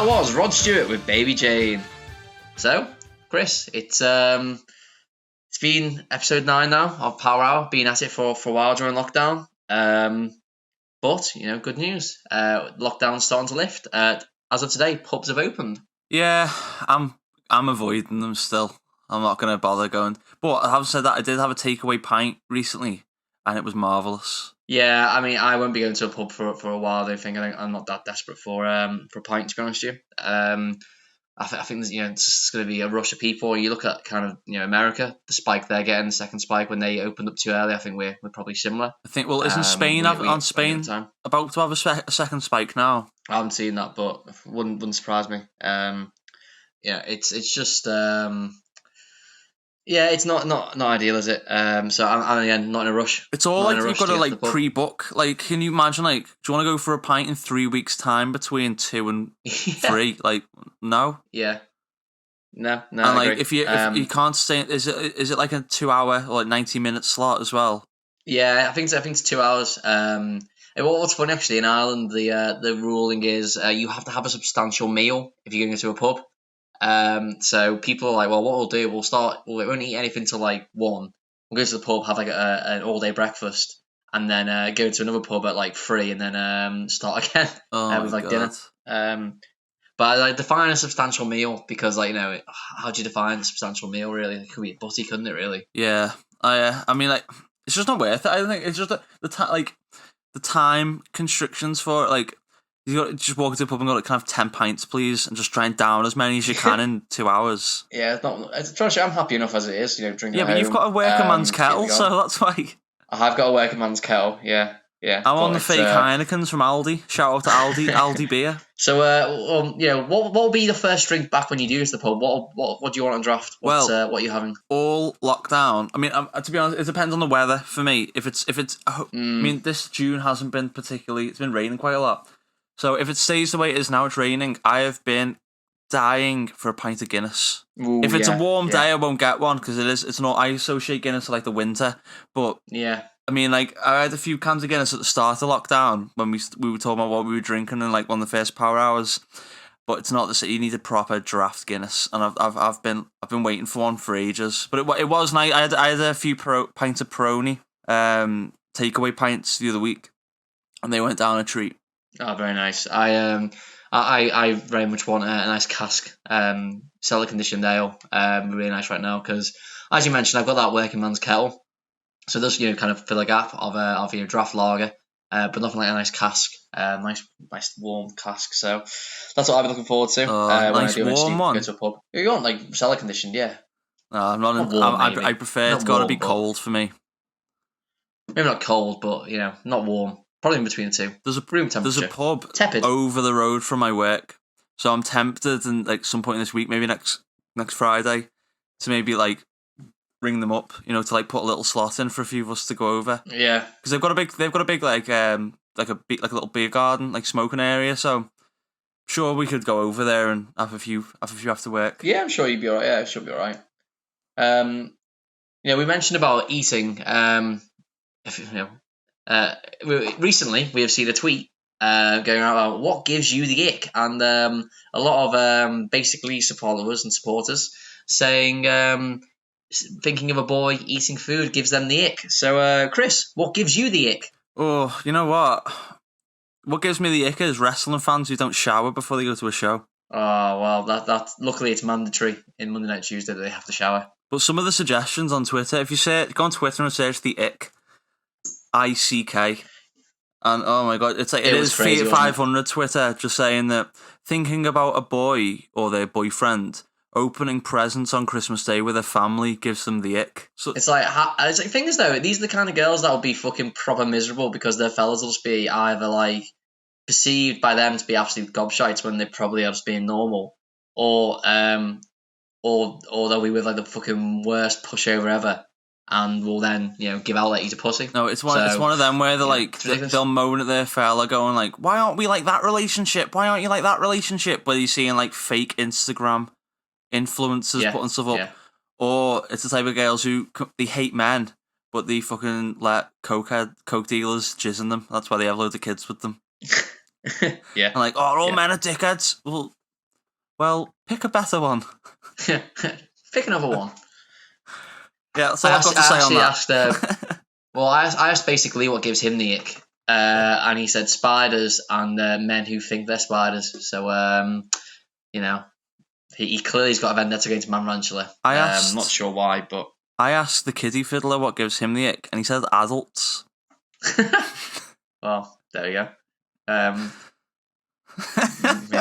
that was Rod Stewart with Baby Jane. So, Chris, it's been episode 9 now of Power Hour. Been at it for a while during lockdown. But good news. Lockdown's starting to lift. As of today, pubs have opened. Yeah, I'm avoiding them still. I'm not going to bother going. But having said that, I did have a takeaway pint recently, and it was marvellous. Yeah, I mean, I won't be going to a pub for a while. I think I'm not that desperate for a pint, to be honest with you. I think it's just going to be a rush of people. You look at kind of America, the spike they're getting, the second spike when they opened up too early. I think we're probably similar. I think. Well, isn't Spain Spain about to have a second spike now? I haven't seen that, but wouldn't surprise me. It's just. Yeah, it's not ideal, is it? So I'm again not in a rush. It's all like you've got to pre-book. Like, can you imagine? Like, do you want to go for a pint in 3 weeks' time between 2 and 3? Like, no. Yeah. No. And like, if you can't stay, is it like a 2 hour or like 90-minute slot as well? Yeah, I think it's 2 hours. What's funny actually in Ireland, the ruling is you have to have a substantial meal if you're going to a pub. So people are like, well, what we'll do, we won't eat anything till like 1. We'll go to the pub, have like an all day breakfast, and then go to another pub at like 3, and then start again with like dinner. But I define a substantial meal because, like, how do you define a substantial meal? Really, it could be a butty, couldn't it? Really? Yeah, I mean, like, it's just not worth it. I think it's just the time constrictions for it, like. You got to just walk into a pub and go, can I have 10 pints, please? And just try and down as many as you can in 2 hours. Yeah, I'm happy enough as it is, drinking. Yeah, but you've got to work a man's kettle, so that's why. I have got to work a man's kettle, yeah. I'm on the fake Heinekens from Aldi. Shout out to Aldi beer. So, what will be the first drink back when you do to the pub? What do you want on draft? What are you having? All lockdown. I mean, to be honest, it depends on the weather for me. If it's, I mean, this June hasn't been particularly. It's been raining quite a lot. So if it stays the way it is now, it's raining. I have been dying for a pint of Guinness. Ooh, if it's a warm day, I won't get one because I associate Guinness to like the winter. But yeah, I mean, like, I had a few cans of Guinness at the start of lockdown when we were talking about what we were drinking in like one of the first Power Hours. But it's not the same. You need a proper draft Guinness, and I've been waiting for one for ages. But it was nice. I had a few pints of Peroni takeaway pints the other week, and they went down a treat. Oh, very nice. I very much want a nice cask, cellar conditioned ale. Really nice right now because, as you mentioned, I've got that working man's kettle, so this kind of fill a gap of draft lager, but nothing like a nice cask, nice warm cask. So that's what I've been looking forward to. Nice warm one. Go to a pub. You want like cellar conditioned, yeah. No, I'm not. I prefer it's got to be cold for me. Maybe not cold, but not warm. Probably in between the two. There's a pub Tepid. over the road from my work, so I'm tempted, and like some point this week, maybe next Friday, to maybe like ring them up, to like put a little slot in for a few of us to go over. Yeah, because they've got a big like a little beer garden, like smoking area. So sure, we could go over there and have a few after work. Yeah, I'm sure you'd be alright. Yeah, it should be alright. We mentioned about eating. Recently we have seen a tweet going out about what gives you the ick, and a lot of basically followers and supporters saying thinking of a boy eating food gives them the ick. So Chris, what gives you the ick? Oh, you know what gives me the ick is wrestling fans who don't shower before they go to a show. Oh well, that luckily it's mandatory in Monday Night Tuesday that they have to shower. But some of the suggestions on Twitter, if you go on Twitter and search the ick, ICK, and oh my god, it's like it is crazy, 500 Twitter just saying that thinking about a boy or their boyfriend opening presents on Christmas Day with a family gives them the ick. So it's like thing is though, these are the kind of girls that will be fucking proper miserable because their fellas will just be either like perceived by them to be absolute gobshites when they probably are just being normal, or they'll be with like the fucking worst pushover ever. And will then, give out that he's a pussy. No, it's one of them where they'll moan at their fella, going like, "Why aren't we like that relationship? Why aren't you like that relationship?" Where you're seeing like fake Instagram influencers putting stuff up, or it's the type of girls who they hate men, but they fucking let coke dealers jizz in them. That's why they have loads of kids with them. Yeah, and like, oh, all men are dickheads. Well, Well, pick a better one. Pick another one. Yeah, that's all I've got to say on that. I asked basically what gives him the ick, and he said spiders and men who think they're spiders. So, he clearly's got a vendetta against Man Ranchula. I'm not sure why, but I asked the kiddie fiddler what gives him the ick, and he said adults. Well, there you go.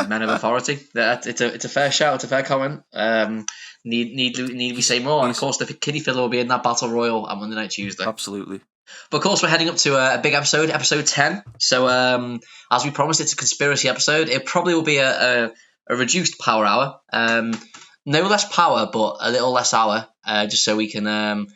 Men of authority. It's a fair shout. It's a fair comment. Need we say more? And of course, the kiddie fiddler will be in that battle royal on Monday Night Tuesday. Absolutely. But of course, we're heading up to a big episode 10. So, as we promised, it's a conspiracy episode. It probably will be a reduced power hour. No less power, but a little less hour, just so we can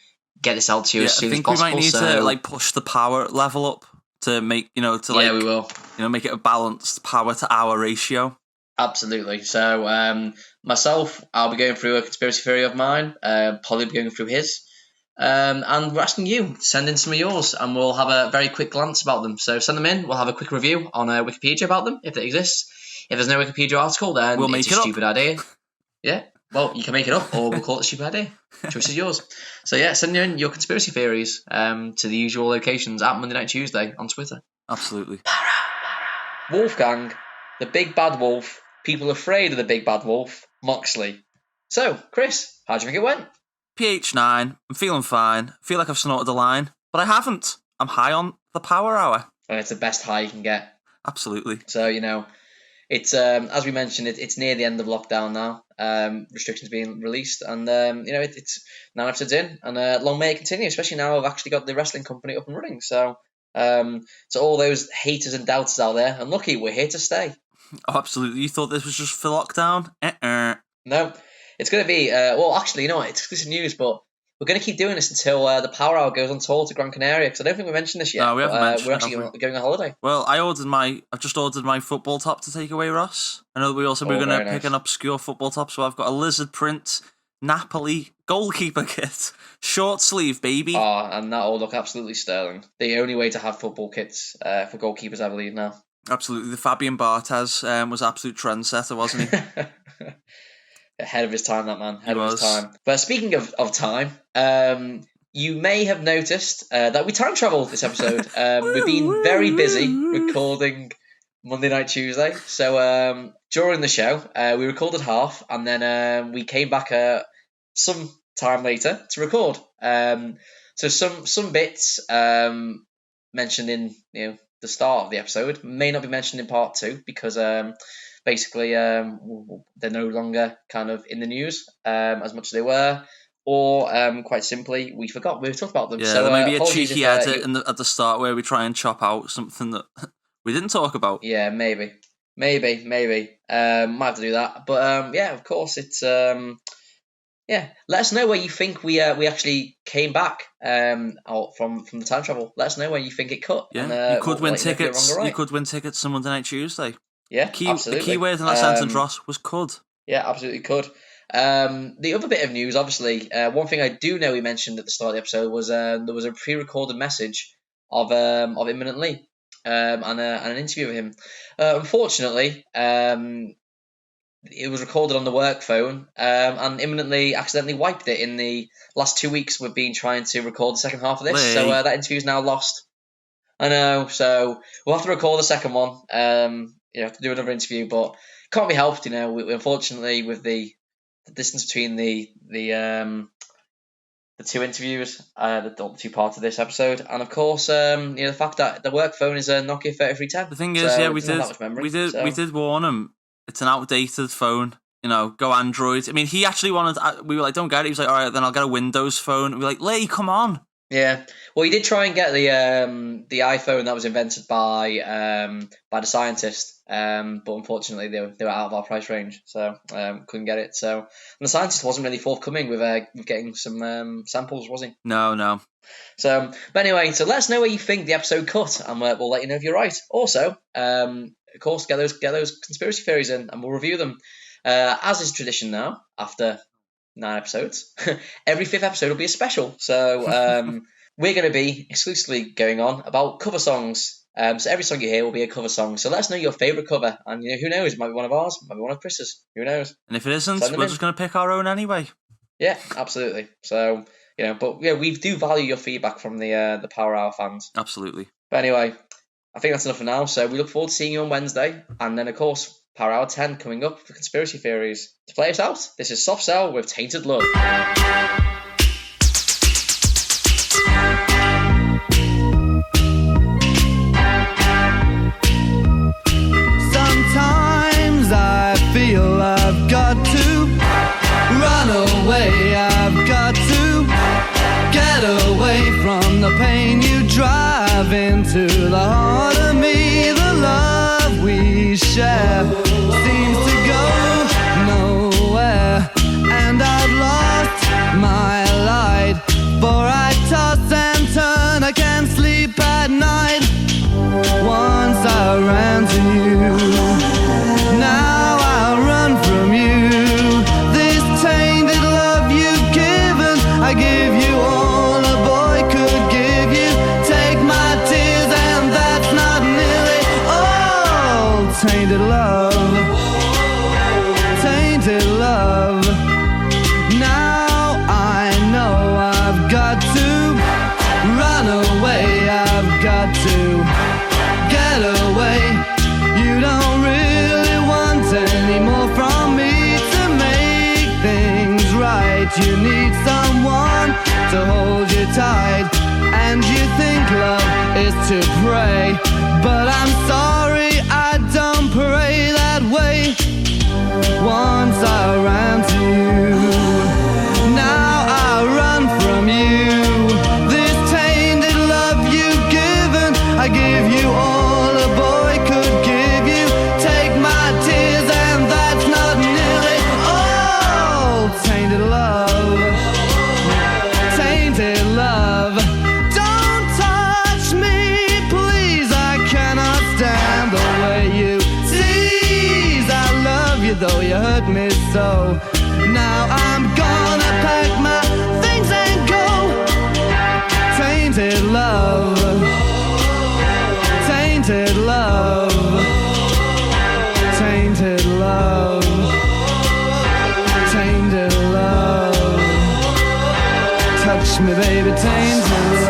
get this out to you as soon as possible. I think we might need to push the power level up to make we will. Make it a balanced power to hour ratio. Absolutely. So, myself, I'll be going through a conspiracy theory of mine. Polly will be going through his. And we're asking you to send in some of yours, and we'll have a very quick glance about them. So send them in. We'll have a quick review on Wikipedia about them, if it exists. If there's no Wikipedia article, then we'll it's a stupid idea. Yeah. Well, you can make it up, or we'll call it a stupid idea. Choice is yours. So yeah, send in your conspiracy theories to the usual locations at Monday Night Tuesday on Twitter. Absolutely. Wolfgang, the big bad wolf. People afraid of the big bad wolf. Moxley. So, Chris, how do you think it went? pH 9. I'm feeling fine. Feel like I've snorted a line, but I haven't. I'm high on the power hour. And it's the best high you can get. Absolutely. So, it's as we mentioned, it's near the end of lockdown now. Restrictions being released, and it's 9 episodes in, and long may it continue. Especially now I've actually got the wrestling company up and running. So, to all those haters and doubters out there, and lucky we're here to stay. Oh, absolutely. You thought this was just for lockdown? No, it's going to be. Well, actually, you know what? It's exclusive news, but we're going to keep doing this until the Power Hour goes on tour to Gran Canaria, because I don't think we mentioned this yet. No, we haven't mentioned it. We're actually going on holiday. Well, I've just ordered my football top to take away, Ross. I know that we also were going to pick an obscure football top, so I've got a lizard print Napoli goalkeeper kit. Short sleeve, baby. Oh, and that all look absolutely sterling. The only way to have football kits for goalkeepers, I believe, now. Absolutely. The Fabian Barthez was absolute trendsetter, wasn't he? Ahead of his time, that man. Ahead of his time. But speaking of time, you may have noticed that we time traveled this episode. We've been very busy recording Monday Night Tuesday. So during the show, we recorded half, and then we came back some time later to record. So some bits mentioned in the start of the episode may not be mentioned in part 2 because basically they're no longer kind of in the news as much as they were, or quite simply we forgot we talked about them. Yeah, so there may be a cheeky edit at the start where we try and chop out something that we didn't talk about. Yeah, maybe might have to do that, but yeah, of course it's yeah, let us know where you think we actually came back out from the time travel. Let us know where you think it cut. Yeah, and, you could win tickets. Right. You could win tickets to Monday Night Tuesday. Yeah, The absolutely. key word in that sentence, Ross, was could. Yeah, absolutely could. The other bit of news, obviously, one thing I do know we mentioned at the start of the episode was there was a pre-recorded message of Imminent Lee and an interview with him. Unfortunately, it was recorded on the work phone, and Imminently accidentally wiped it in the last 2 weeks we've been trying to record the second half of this. Lee. So that interview is now lost. I know, so we'll have to record the second one. Have to do another interview, but can't be helped. We unfortunately, with the distance between the two interviews, the two parts of this episode, and of course, the fact that the work phone is a Nokia 3310. The thing is, we did warn him. It's an outdated phone. Go Android. I mean, he actually wanted. We were like, don't get it. He was like, all right, then I'll get a Windows phone. And we were like, Lee, come on. Yeah. Well, he did try and get the iPhone that was invented by the scientist, but unfortunately they were out of our price range, so couldn't get it. So, and the scientist wasn't really forthcoming with getting some samples, was he? No. So, but anyway, so let us know where you think the episode cut, and we'll let you know if you're right. Also, of course, get those conspiracy theories in, and we'll review them. As is tradition now, after 9 episodes, every 5th episode will be a special. So we're going to be exclusively going on about cover songs So every song you hear will be a cover song. So let us know your favourite cover, and who knows, it might be one of ours, might be one of Chris's. Who knows? And if it isn't, we're just going to pick our own anyway. Yeah, absolutely. So but we do value your feedback from the Power Hour fans. Absolutely. But anyway, I think that's enough for now. So we look forward to seeing you on Wednesday, and then of course Power Hour 10 coming up for conspiracy theories. To play us out, this is Soft Cell with Tainted Love. Sometimes I feel I've got to run away, I've got to get away from the pain you drive into the heart of me. The love we share seems to go nowhere, and I've lost my light, for I toss and turn, I can't sleep at night. Once I ran to you, now I run from you. This tainted love you've given, I give you all a boy could give you. Take my tears and that's not nearly all. Tainted love, tainted love. Now I know I've got to run away, I've got to get away. You don't really want any more from me to make things right. You need someone to hold you tight, and you think love is to pray, but I'm sorry, I don't pray that way. Once I ran to you, now I run from you. This tainted love you've given, I give you all a boy could give you. Take my tears and that's not nearly all. Tainted love, tainted love. Don't touch me, please, I cannot stand the way you tease. I love you though you hurt me so. Now I'm gonna pack my things and go. Tainted love, tainted love, tainted love, tainted love. Touch me, baby, tainted love.